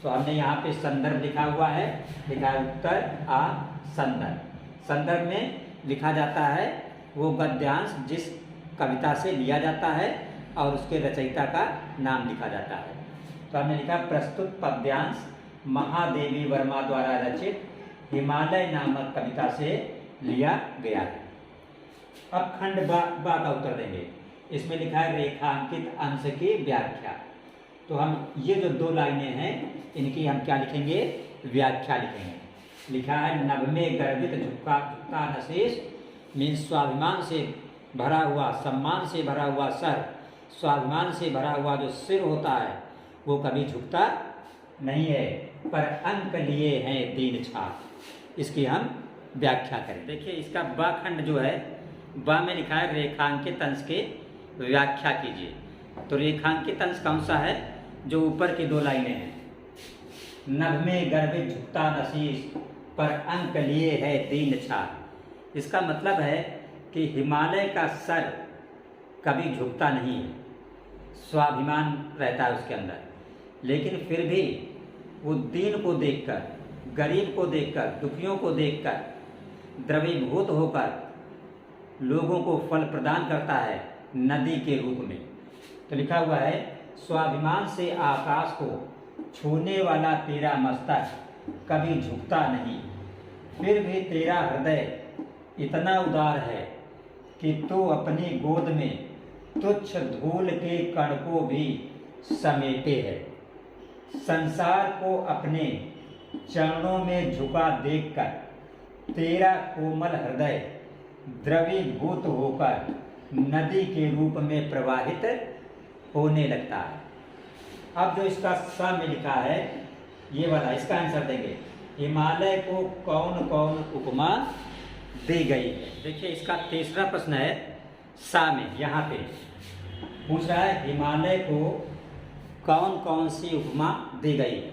तो हमने यहाँ पे संदर्भ लिखा हुआ है, लिखा है उत्तर आ संदर्भ। संदर्भ में लिखा जाता है वो गद्यांश जिस कविता से लिया जाता है और उसके रचयिता का नाम लिखा जाता है। तो हमने लिखा प्रस्तुत पद्यांश महादेवी वर्मा द्वारा रचित हिमालय नामक कविता से लिया गया है। अब खंड बा का उत्तर देंगे। इसमें लिखा है रेखांकित अंश की व्याख्या। तो हम ये जो 2 लाइनें हैं इनकी हम क्या लिखेंगे? व्याख्या लिखेंगे। लिखा है, नभ में गर्वित झुकता नशीस, मीन्स स्वाभिमान से भरा हुआ, सम्मान से भरा हुआ सर, स्वाभिमान से भरा हुआ जो सिर होता है वो कभी झुकता नहीं है, पर अंक लिए हैं 3 छात्र। इसकी हम व्याख्या करें। देखिए इसका बा खंड जो है, बा में लिखा है रेखांकित अंश की व्याख्या कीजिए। तो रेखांकित अंश कौन सा है? जो ऊपर की 2 लाइनें हैं, नभ में गर्वित झुकता नशीस, पर अंक लिए है 3 छात्र। इसका मतलब है कि हिमालय का सर कभी झुकता नहीं है, स्वाभिमान रहता है उसके अंदर, लेकिन फिर भी वो दीन को देखकर, गरीब को देखकर, दुखियों को देखकर द्रवीभूत होकर लोगों को फल प्रदान करता है नदी के रूप में। तो लिखा हुआ है, स्वाभिमान से आकाश को छूने वाला तेरा मस्तक कभी झुकता नहीं, फिर भी तेरा हृदय इतना उदार है कि तू अपनी गोद में तुच्छ धूल के कण को भी समेटे है। संसार को अपने चरणों में झुका देखकर तेरा कोमल हृदय द्रवीभूत होकर नदी के रूप में प्रवाहित होने लगता है। अब जो इसका स में लिखा है ये वाला, इसका आंसर देंगे, हिमालय को कौन कौन उपमा दी गई है। देखिए इसका तीसरा प्रश्न है, सा में यहाँ पे पूछ रहा है हिमालय को कौन कौन सी उपमा दी गई है।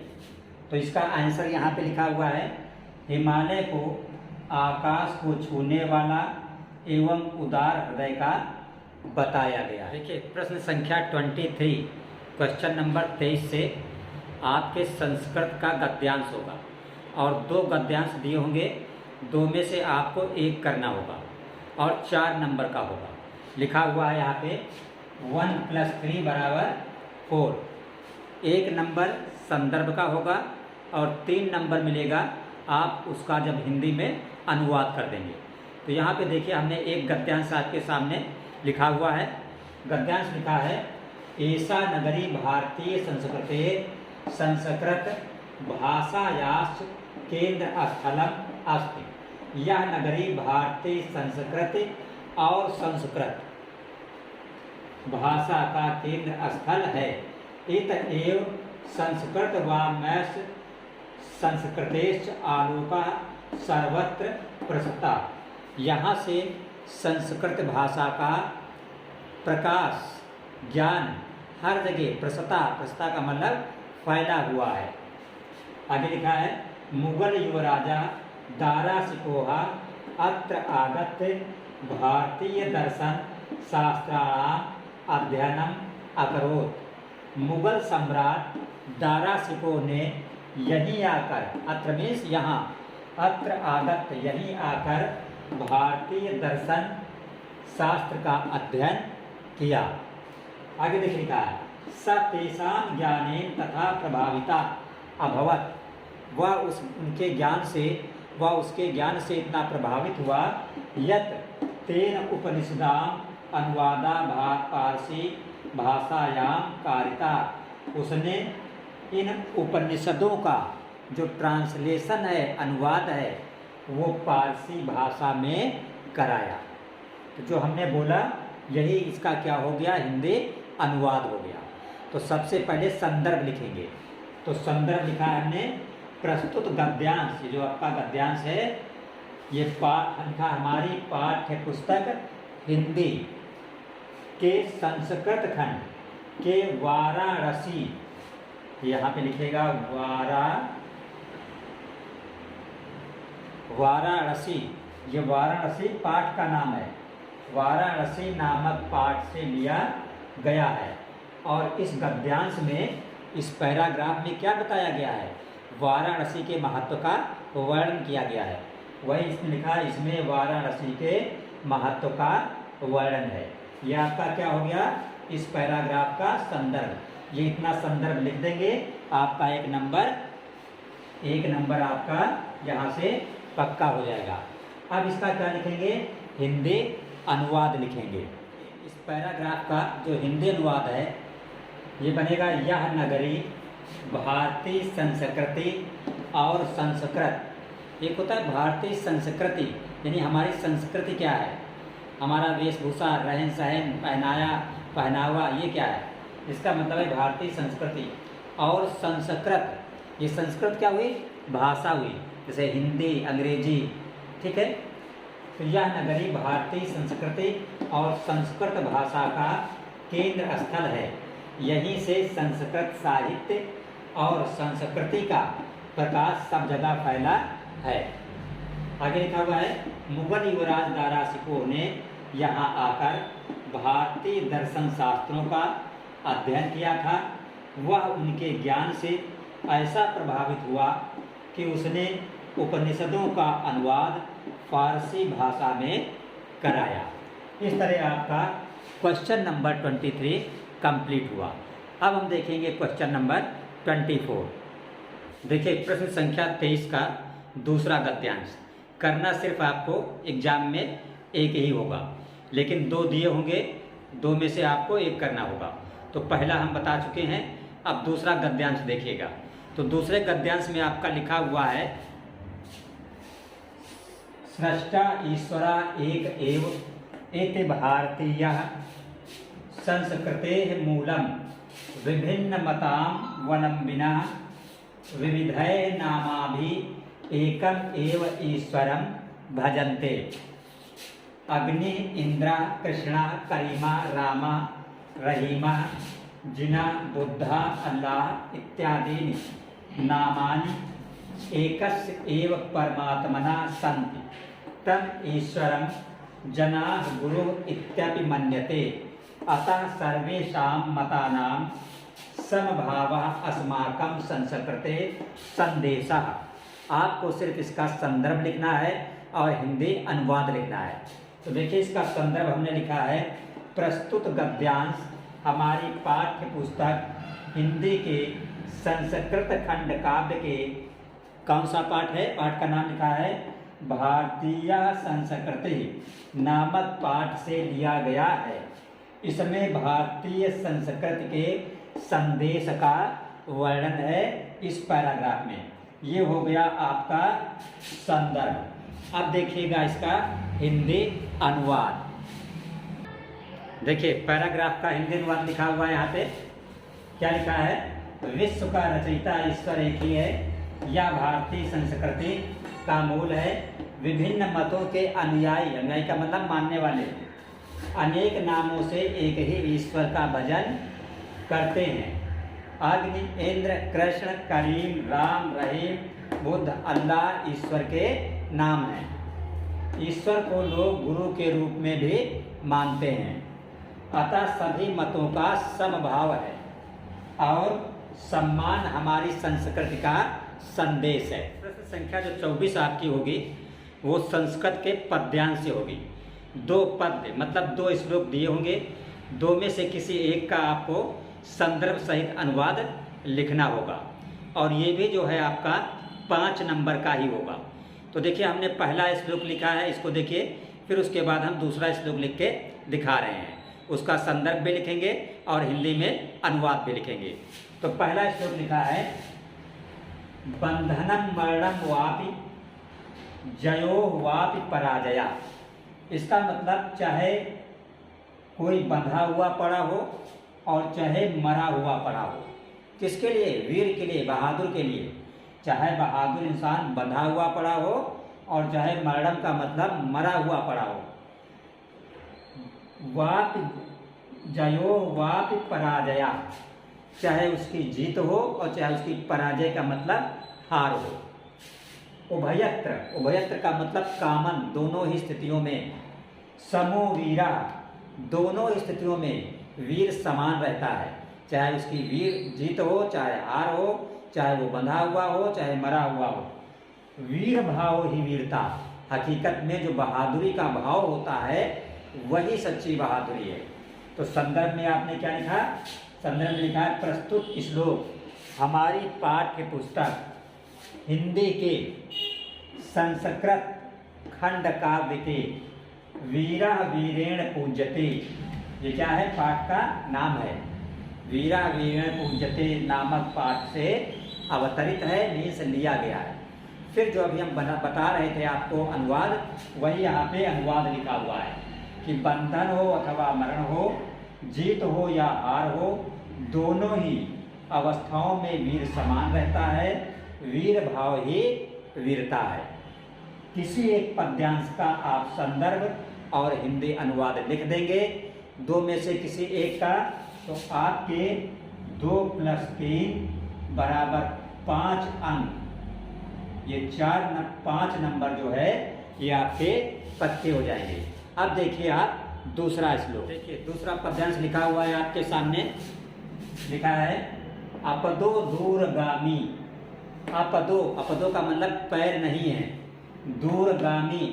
तो इसका आंसर यहाँ पे लिखा हुआ है, हिमालय को आकाश को छूने वाला एवं उदार हृदय का बताया गया। देखिए प्रश्न संख्या 23, क्वेश्चन नंबर 23 से आपके संस्कृत का गद्यांश होगा और 2 गद्यांश दिए होंगे, 2 में से आपको 1 करना होगा और 4 नंबर का होगा। लिखा हुआ है यहाँ पे 1 + 3 = 4। 1 नंबर संदर्भ का होगा और 3 नंबर मिलेगा आप उसका जब हिंदी में अनुवाद कर देंगे। तो यहाँ पे देखिए हमने एक गद्यांश आपके सामने लिखा हुआ है। गद्यांश लिखा है, ऐसा नगरी भारतीय संस्कृते संस्कृत भाषायाश्च केंद्र स्थलम अस्ति। यह नगरी भारतीय संस्कृति और संस्कृत भाषा का केंद्र स्थल है। इत एव संस्कृत वाङ्मयश्च संस्कृतेश्च आलोका सर्वत्र प्रसृता। यहाँ से संस्कृत भाषा का प्रकाश ज्ञान हर जगह प्रसृता का मतलब फैला हुआ है। आगे लिखा है, मुगल युवराजा दारा शिकोहा अत्र आगत्य भारतीय दर्शन शास्त्राणाम अध्ययनम अकरोत्। मुगल सम्राट दारा शिकोह ने यहीं आकर, अत्र मीन्स यहाँ, अत्र आगत यहीं आकर भारतीय दर्शन शास्त्र का अध्ययन किया। आगे देख लिखा है, स तेषां ज्ञानेन तथा प्रभाविता अभवत्। वह उसके ज्ञान से इतना प्रभावित हुआ, यत् तेन उपनिषदाम अनुवादा पारसी भाषायां कारिता। उसने इन उपनिषदों का जो ट्रांसलेशन है, अनुवाद है, वो पारसी भाषा में कराया। तो जो हमने बोला यही इसका क्या हो गया, हिंदी अनुवाद हो गया। तो सबसे पहले संदर्भ लिखेंगे। तो संदर्भ लिखा है हमने, प्रस्तुत गद्यांश, ये जो आपका गद्यांश है, ये लिखा हमारी पाठ्य पुस्तक हिंदी के संस्कृत खंड के वाराणसी, यहाँ पे लिखेगा वाराणसी, ये वाराणसी पाठ का नाम है, वाराणसी नामक पाठ से लिया गया है। और इस गद्यांश में, इस पैराग्राफ में क्या बताया गया है, वाराणसी के महत्व का वर्णन किया गया है। वही इसमें लिखा है, इसमें वाराणसी के महत्व का वर्णन है। यह आपका क्या हो गया, इस पैराग्राफ का संदर्भ। ये इतना संदर्भ लिख देंगे, आपका एक नंबर आपका यहाँ से पक्का हो जाएगा। अब इसका क्या लिखेंगे, हिंदी अनुवाद लिखेंगे। इस पैराग्राफ का जो हिंदी अनुवाद है, ये बनेगा, यह नगरी भारतीय संस्कृति और संस्कृत। एक होता है भारतीय संस्कृति, यानी हमारी संस्कृति क्या है, हमारा वेशभूषा, रहन सहन, पहनावा, ये क्या है, इसका मतलब है भारतीय संस्कृति। और संस्कृत, ये संस्कृत क्या हुई, भाषा हुई, जैसे हिंदी, अंग्रेजी, ठीक है। तो यह नगरी भारतीय संस्कृति और संस्कृत भाषा का केंद्र स्थल है। यहीं से संस्कृत साहित्य और संस्कृति का प्रकाश सब जगह फैला है। आगे लिखा हुआ है, मुगल युवराज दारा शिकोह ने यहाँ आकर भारतीय दर्शन शास्त्रों का अध्ययन किया था। वह उनके ज्ञान से ऐसा प्रभावित हुआ कि उसने उपनिषदों का अनुवाद फारसी भाषा में कराया। इस तरह आपका क्वेश्चन नंबर 23 कंप्लीट हुआ। अब हम देखेंगे क्वेश्चन नंबर 24। देखिए प्रश्न संख्या 23 का दूसरा गद्यांश करना सिर्फ आपको एग्जाम में एक ही होगा, लेकिन 2 दिए होंगे, 2 में से आपको 1 करना होगा। तो पहला हम बता चुके हैं, अब दूसरा गद्यांश देखिएगा। तो दूसरे गद्यांश में आपका लिखा हुआ है, सृष्टा ईश्वरा एक एव इति भारतीयः संस्कृतेः मूलम् विभिन्न मतावलम्बिनः विविधैः नामाभिः एकम् एव ईश्वरं भजन्ते। अग्नि, इंद्र, कृष्ण, करीमा, रामा, रहीमा, जिना, बुद्धा, अल्लाह इत्यादि नामानि एकस्य एव परमात्मना सन्ति तम् ईश्वरं जनाः गुरु इत्यपि मन्यते। अतः सर्वेषां मतानां समभावः अस्माकं संस्कृते संदेशः। आपको सिर्फ इसका संदर्भ लिखना है और हिंदी अनुवाद लिखना है। तो देखिए इसका संदर्भ हमने लिखा है, प्रस्तुत गद्यांश हमारी पाठ्य पुस्तक हिंदी के संस्कृत खंड काव्य के कौन सा पाठ है, पाठ का नाम लिखा है भारतीय संस्कृति नामक पाठ से लिया गया है। इसमें भारतीय संस्कृति के संदेश का वर्णन है इस पैराग्राफ में। ये हो गया आपका संदर्भ। अब देखिएगा इसका हिंदी अनुवाद। देखिए पैराग्राफ का हिंदी अनुवाद लिखा हुआ है। यहाँ पे क्या लिखा है, विश्व का रचयिता ईश्वर एक ही है। यह भारतीय संस्कृति का मूल है। विभिन्न मतों के अनुयायी, अनुयायी का मतलब मानने वाले, अनेक नामों से एक ही ईश्वर का भजन करते हैं। अग्नि, इंद्र, कृष्ण, करीम, राम, रहीम, बुद्ध, अल्लाह ईश्वर के नाम हैं। ईश्वर को लोग गुरु के रूप में भी मानते हैं। अतः सभी मतों का समभाव है और सम्मान हमारी संस्कृति का संदेश है। प्रश्न संख्या जो 24 आपकी होगी वो संस्कृत के पद्यांश से होगी। 2 पद्य मतलब 2 श्लोक दिए होंगे, 2 में से किसी एक का आपको संदर्भ सहित अनुवाद लिखना होगा और ये भी जो है आपका 5 नंबर का ही होगा। तो देखिए हमने पहला श्लोक लिखा है, इसको देखिए, फिर उसके बाद हम दूसरा श्लोक लिख के दिखा रहे हैं। उसका संदर्भ भी लिखेंगे और हिंदी में अनुवाद भी लिखेंगे। तो पहला श्लोक लिखा है, बंधनम मरणम वापि जयो वापि पराजया। इसका मतलब चाहे कोई बंधा हुआ पड़ा हो और चाहे मरा हुआ पड़ा हो। किसके लिए? वीर के लिए, बहादुर के लिए। चाहे बहादुर इंसान बंधा हुआ पड़ा हो और चाहे मरणम का मतलब मरा हुआ पड़ा हो। वापि जयो वापि पराजया, चाहे उसकी जीत हो और चाहे उसकी पराजय का मतलब हार हो। उभयत्र, उभयत्र का मतलब कामन, दोनों ही स्थितियों में। समो वीरा, दोनों स्थितियों में वीर समान रहता है। चाहे उसकी वीर जीत हो, चाहे हार हो, चाहे वो बंधा हुआ हो, चाहे मरा हुआ हो। वीर भाव ही वीरता, हकीकत में जो बहादुरी का भाव होता है वही सच्ची बहादुरी है। तो संदर्भ में आपने क्या लिखा? संदर्भ में लिखा है, प्रस्तुत श्लोक हमारी पाठ्य पुस्तक हिंदी के संस्कृत खंड काव्य के वीरा वीरेण पूज्यते। ये क्या है? पाठ का नाम है। वीरा वीरेण पूज्यते नामक पाठ से अवतरित है, मीन्स लिया गया है। फिर जो अभी हम बता रहे थे आपको अनुवाद, वही यहाँ पे अनुवाद लिखा हुआ है कि बंधन हो अथवा मरण हो, जीत हो या हार हो, दोनों ही अवस्थाओं में वीर समान रहता है। वीर भाव ही वीरता है। किसी एक पद्यांश का आप संदर्भ और हिंदी अनुवाद लिख देंगे, 2 में से किसी एक का, तो आपके 2 + 3 = 5 अंक। ये 5 नंबर जो है ये आपके पक्के हो जाएंगे। अब देखिए आप दूसरा श्लोक देखिए। दूसरा पद्यांश लिखा हुआ है आपके सामने, लिखा है अपदो दूरगामी। अपदो, अपदो का मतलब पैर नहीं है, दूरगामी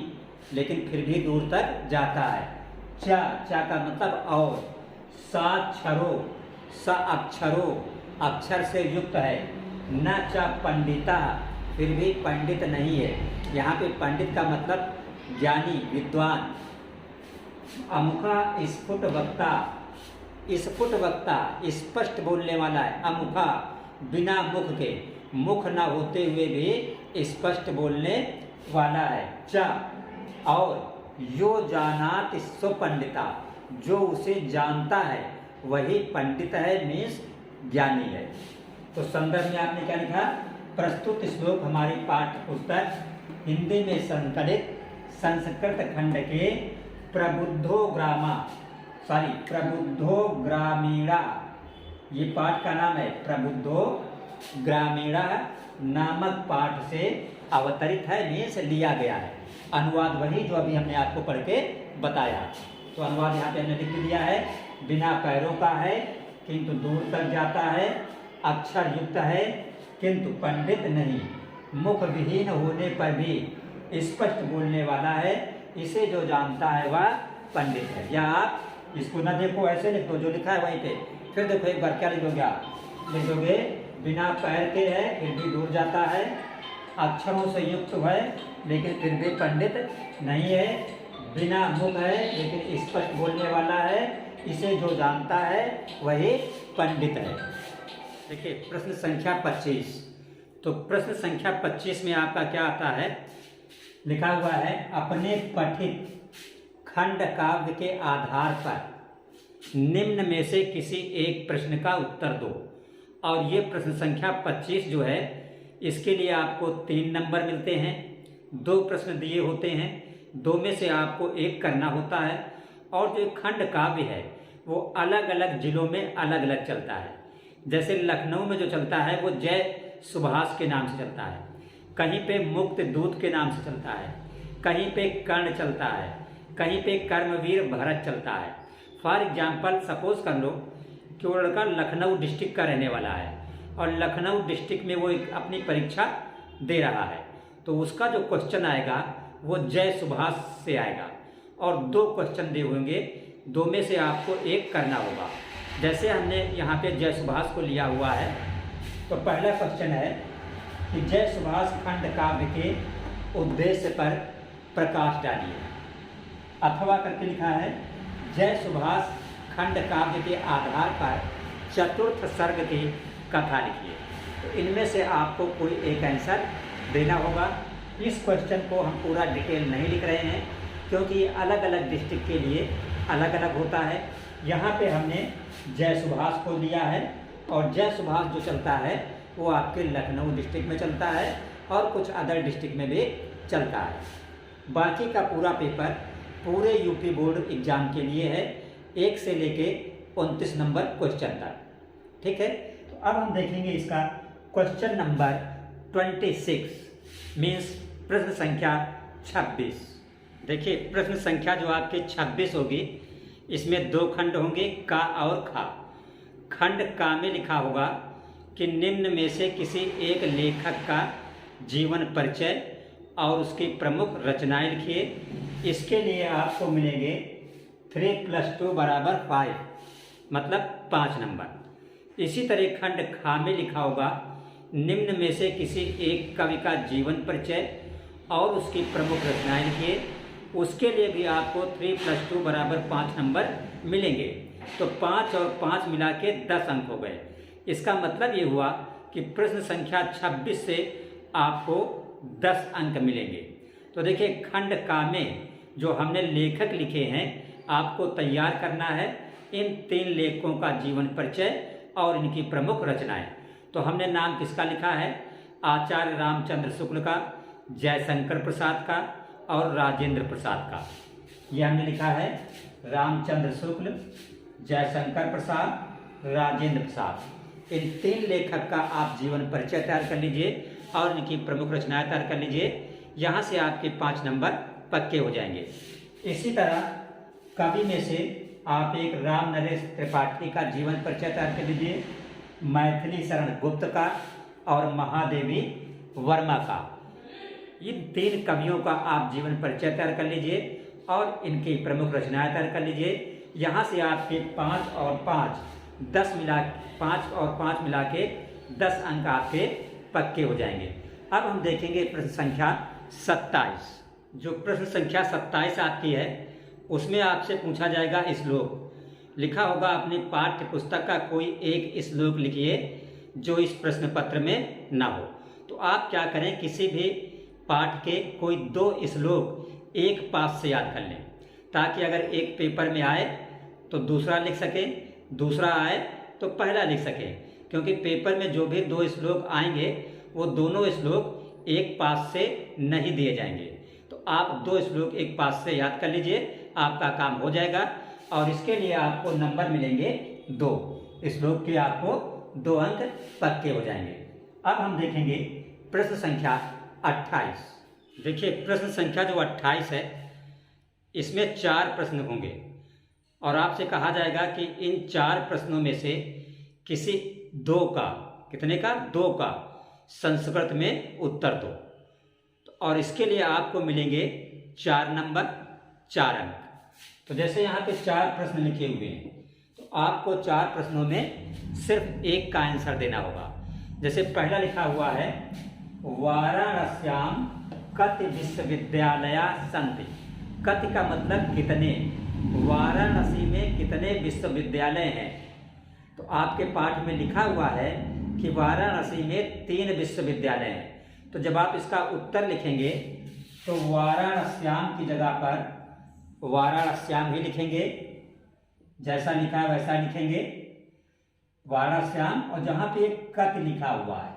लेकिन फिर भी दूर तक जाता है। चा, चा का मतलब और। साक्षरो, स अक्षरो, अक्षर से युक्त है। न चा पंडिता, फिर भी पंडित नहीं है। यहाँ पे पंडित का मतलब ज्ञानी, विद्वान। अमुखा स्फुट वक्ता, स्फुट वक्ता स्पष्ट बोलने वाला है। अमुखा बिना मुख के, मुख न होते हुए भी स्पष्ट बोलने वाला है। च और यो जानात सो पंडिता, जो उसे जानता है वही पंडित है, मीन्स ज्ञानी है। तो संदर्भ में आपने क्या लिखा? प्रस्तुत श्लोक हमारी पाठ्य पुस्तक हिंदी में संकलित संस्कृत खंड के प्रबुद्धो ग्रामीणा, ये पाठ का नाम है। प्रबुद्धो ग्रामीणः नामक पाठ से अवतरित है, मीन्स लिया गया है। अनुवाद वही जो अभी हमने आपको पढ़ के बताया। तो अनुवाद यहाँ पे हमने लिख दिया है, बिना पैरों का है किंतु दूर तक जाता है, अक्षर युक्त है किंतु पंडित नहीं, मुख विहीन होने पर भी स्पष्ट बोलने वाला है, इसे जो जानता है वह पंडित है। या आप इसको ना देखो, ऐसे लिख दो जो लिखा है वहीं पे, फिर देखो एक बार क्या लिखोगे आप, लिखोगे बिना पैर के है फिर भी दूर जाता है, अक्षरों से युक्त है लेकिन फिर भी पंडित नहीं है, बिना मुख है लेकिन स्पष्ट बोलने वाला है, इसे जो जानता है वही पंडित है। देखिए प्रश्न संख्या 25। तो प्रश्न संख्या 25 में आपका क्या आता है, लिखा हुआ है अपने पठित खंड काव्य के आधार पर निम्न में से किसी एक प्रश्न का उत्तर दो। और ये प्रश्न संख्या 25 जो है इसके लिए आपको 3 नंबर मिलते हैं, 2 प्रश्न दिए होते हैं, 2 में से आपको एक करना होता है। और जो खंड काव्य है वो अलग अलग जिलों में अलग अलग चलता है। जैसे लखनऊ में जो चलता है वो जय सुभाष के नाम से चलता है, कहीं पे मुक्त दूत के नाम से चलता है, कहीं पे कर्ण चलता है, कहीं पे कर्मवीर भरत चलता है। फॉर एग्जाम्पल सपोज कर लो कि वो लड़का लखनऊ डिस्ट्रिक्ट का रहने वाला है और लखनऊ डिस्ट्रिक्ट में वो एक अपनी परीक्षा दे रहा है, तो उसका जो क्वेश्चन आएगा वो जय सुभाष से आएगा और 2 क्वेश्चन दिए होंगे, 2 में से आपको एक करना होगा। जैसे हमने यहाँ पे जय सुभाष को लिया हुआ है, तो पहला क्वेश्चन है कि जय सुभाष खंड काव्य के उद्देश्य पर प्रकाश डालिए, अथवा करके लिखा है जय सुभाष खंड काव्य के आधार पर चतुर्थ सर्ग की कथा लिखिए। तो इनमें से आपको कोई एक आंसर देना होगा। इस क्वेश्चन को हम पूरा डिटेल नहीं लिख रहे हैं क्योंकि अलग अलग डिस्ट्रिक्ट के लिए अलग अलग होता है। यहाँ पे हमने जय सुभाष को लिया है और जय सुभाष जो चलता है वो आपके लखनऊ डिस्ट्रिक्ट में चलता है और कुछ अदर डिस्ट्रिक्ट में भी चलता है। बाकी का पूरा पेपर पूरे यूपी बोर्ड एग्जाम के लिए है, 1 से लेके 29 नंबर क्वेश्चन तक। ठीक है, तो अब हम देखेंगे इसका क्वेश्चन नंबर 26 मीन्स प्रश्न संख्या 26। देखिए प्रश्न संख्या जो आपके 26 होगी इसमें 2 खंड होंगे, का और खा। खंड का में लिखा होगा कि निम्न में से किसी एक लेखक का जीवन परिचय और उसकी प्रमुख रचनाएं लिखिए। इसके लिए आपको मिलेंगे 3 + 2 = 5, मतलब 5 नंबर। इसी तरह खंड खा में लिखा होगा निम्न में से किसी एक कवि का जीवन परिचय और उसकी प्रमुख रचनाएं लिखिए। उसके लिए भी आपको 3 + 2 = 5 नंबर मिलेंगे। तो 5 और 5 मिला के 10 अंक हो गए। इसका मतलब ये हुआ कि प्रश्न संख्या 26 से आपको 10 अंक मिलेंगे। तो देखिए खंड का में जो हमने लेखक लिखे हैं आपको तैयार करना है इन 3 लेखकों का जीवन परिचय और इनकी प्रमुख रचनाएं। तो हमने नाम किसका लिखा है, आचार्य रामचंद्र शुक्ल का, जयशंकर प्रसाद का और राजेंद्र प्रसाद का। ये हमने लिखा है रामचंद्र शुक्ल, जयशंकर प्रसाद, राजेंद्र प्रसाद। इन 3 लेखक का आप जीवन परिचय तैयार कर लीजिए और इनकी प्रमुख रचनाएं तैयार कर लीजिए। यहाँ से आपके 5 नंबर पक्के हो जाएंगे। इसी तरह कवि में से आप एक राम नरेश त्रिपाठी का जीवन परिचय तैयार कर लीजिए, मैथिली शरण गुप्त का और महादेवी वर्मा का। इन 3 कवियों का आप जीवन परिचय तैयार कर लीजिए और इनकी प्रमुख रचनाएं तैयार कर लीजिए। यहाँ से आपके 5 और 5 10 मिला 5 और 5 मिला के 10 अंक आपके पक्के हो जाएंगे। अब हम देखेंगे प्रश्न संख्या 27। जो प्रश्न संख्या 27 आपकी है उसमें आपसे पूछा जाएगा श्लोक। लिखा होगा अपनी पाठ्य पुस्तक का कोई एक श्लोक लिखिए जो इस प्रश्न पत्र में ना हो। तो आप क्या करें, किसी भी पाठ के कोई 2 श्लोक एक पास से याद कर लें ताकि अगर एक पेपर में आए तो दूसरा लिख सके, दूसरा आए तो पहला लिख सके। क्योंकि पेपर में जो भी 2 श्लोक आएंगे वो दोनों श्लोक एक पास से नहीं दिए जाएंगे। तो आप 2 श्लोक एक पास से याद कर लीजिए, आपका काम हो जाएगा और इसके लिए आपको नंबर मिलेंगे 2 श्लोक के, आपको 2 अंक पक्के हो जाएंगे। अब हम देखेंगे प्रश्न संख्या 28। देखिए प्रश्न संख्या जो 28 है इसमें 4 प्रश्न होंगे और आपसे कहा जाएगा कि इन 4 प्रश्नों में से किसी 2 का, कितने का, 2 का संस्कृत में उत्तर दो। और इसके लिए आपको मिलेंगे 4 नंबर, 4 अंक। तो जैसे यहाँ पे 4 प्रश्न लिखे हुए हैं तो आपको 4 प्रश्नों में सिर्फ एक का आंसर देना होगा। जैसे पहला लिखा हुआ है वाराणस्याम कति विश्वविद्यालय सन्ति। कति का मतलब कितने, वाराणसी में कितने विश्वविद्यालय हैं। तो आपके पाठ में लिखा हुआ है कि वाराणसी में 3 विश्वविद्यालय हैं। तो जब आप इसका उत्तर लिखेंगे तो वाराणस्याम की जगह पर वाराणस्याम ही लिखेंगे, जैसा लिखा है वैसा लिखेंगे वाराणस्याम। और जहाँ पे एक कत लिखा हुआ है,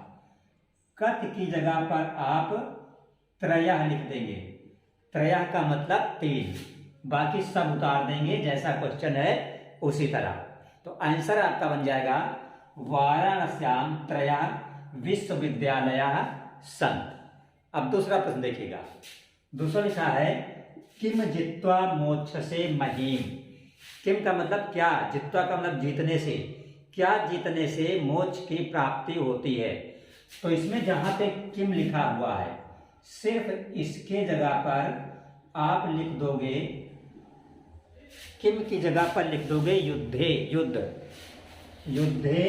कत की जगह पर आप त्रयः लिख देंगे। त्रयः का मतलब 3, बाकी सब उतार देंगे जैसा क्वेश्चन है उसी तरह। तो आंसर आपका बन जाएगा वाराणस्याम त्रयः विश्वविद्यालयः सन्ति। अब दूसरा प्रश्न देखिएगा। दूसरा लिखा है किम जित्वा मोक्षसे महीम। किम का मतलब क्या, जित्वा का मतलब जीतने से, क्या जीतने से मोक्ष की प्राप्ति होती है। तो इसमें जहां पे किम लिखा हुआ है सिर्फ इसके जगह पर आप लिख दोगे, किम की जगह पर लिख दोगे युद्धे, युद्ध, युद्धे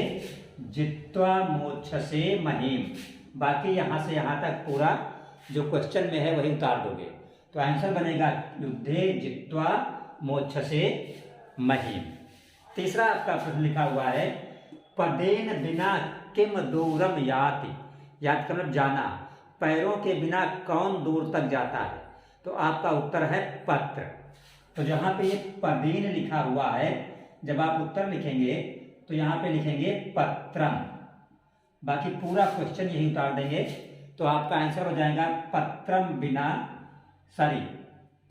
जित्वा मोक्षसे महीम। बाकी यहां से यहां तक पूरा जो क्वेश्चन में है वही उतार दोगे। तो आंसर बनेगा युद्धे जित्वा मोक्षसे महीम। तीसरा आपका प्रश्न लिखा हुआ है पदेन बिना किम दूरम याति। याति का मतलब जाना, पैरों के बिना कौन दूर तक जाता है। तो आपका उत्तर है पत्र। तो जहां पे ये पदेन लिखा हुआ है जब आप उत्तर लिखेंगे तो यहाँ पे लिखेंगे पत्रम, बाकी पूरा क्वेश्चन यही उतार देंगे। तो आपका आंसर हो जाएगा पत्रम बिना, सॉरी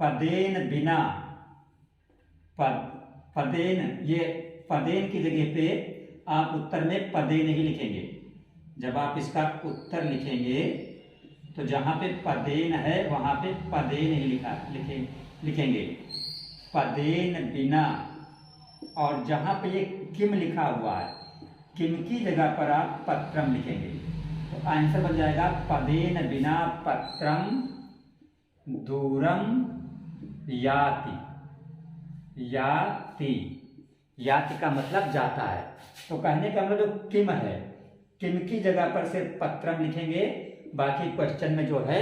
पदेन बिना, पदेन, ये पदेन की जगह पे आप उत्तर में पदेन ही लिखेंगे। जब आप इसका उत्तर लिखेंगे तो जहां पे पदेन है वहां पे पदेन ही लिखेंगे पदेन बिना। और जहां पे ये किम लिखा हुआ है किम की जगह पर आप पत्रम लिखेंगे। तो आंसर बन जाएगा पदेन बिना पत्रम दूरम याति। याति, याति का मतलब जाता है। तो कहने का मतलब जो किम है, किम की जगह पर सिर्फ पत्रम लिखेंगे, बाकी क्वेश्चन में जो है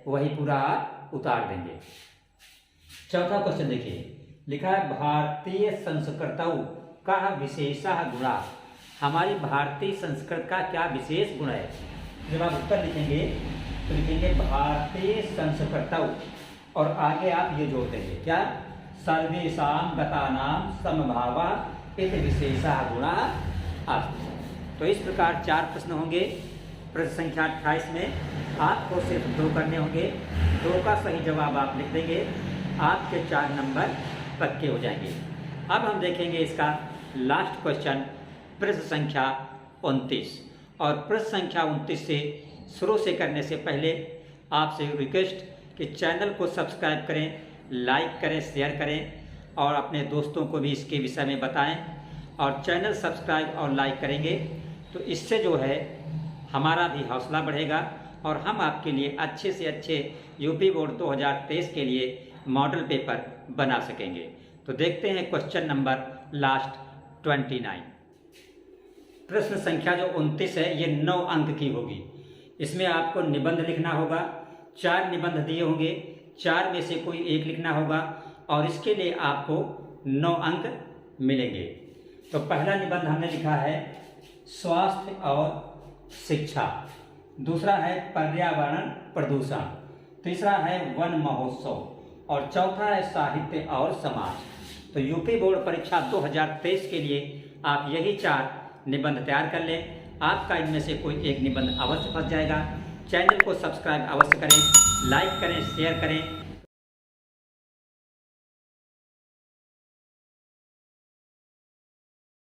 वही पूरा आप उतार देंगे। चौथा क्वेश्चन देखिए, लिखा है भारतीय संस्कृतौ का विशेषः गुणा। हमारी भारतीय संस्कृत का क्या विशेष गुण है। जब आप उत्तर लिखेंगे तो लिखेंगे भारतीय संस्कृतौ और आगे आप ये जोड़ देंगे क्या, सर्वेषां गतानां समभावा इति विशेषः गुणः अस्ति। तो इस प्रकार 4 प्रश्न होंगे प्रश्न संख्या 28 में। आपको सिर्फ 2 करने होंगे, 2 का सही जवाब आप लिख देंगे, आपके 4 नंबर पक्के हो जाएंगे। अब हम देखेंगे इसका लास्ट क्वेश्चन प्रश्न संख्या 29। और प्रश्न संख्या 29 से शुरू से करने से पहले आपसे रिक्वेस्ट कि चैनल को सब्सक्राइब करें, लाइक करें, शेयर करें और अपने दोस्तों को भी इसके विषय में बताएं। और चैनल सब्सक्राइब और लाइक करेंगे तो इससे जो है हमारा भी हौसला बढ़ेगा और हम आपके लिए अच्छे से अच्छे यूपी बोर्ड 2023 के लिए मॉडल पेपर बना सकेंगे। तो देखते हैं क्वेश्चन नंबर लास्ट 29। प्रश्न संख्या जो 29 है ये 9 अंक की होगी। इसमें आपको निबंध लिखना होगा, 4 निबंध दिए होंगे, 4 में से कोई एक लिखना होगा और इसके लिए आपको 9 अंक मिलेंगे। तो पहला निबंध हमने लिखा है स्वास्थ्य और शिक्षा, दूसरा है पर्यावरण प्रदूषण, तीसरा है वन महोत्सव और चौथा है साहित्य और समाज। तो यूपी बोर्ड परीक्षा 2023 के लिए आप यही 4 निबंध तैयार कर लें, आपका इनमें से कोई एक निबंध अवश्य फंस जाएगा। चैनल को सब्सक्राइब अवश्य करें, लाइक करें, शेयर करें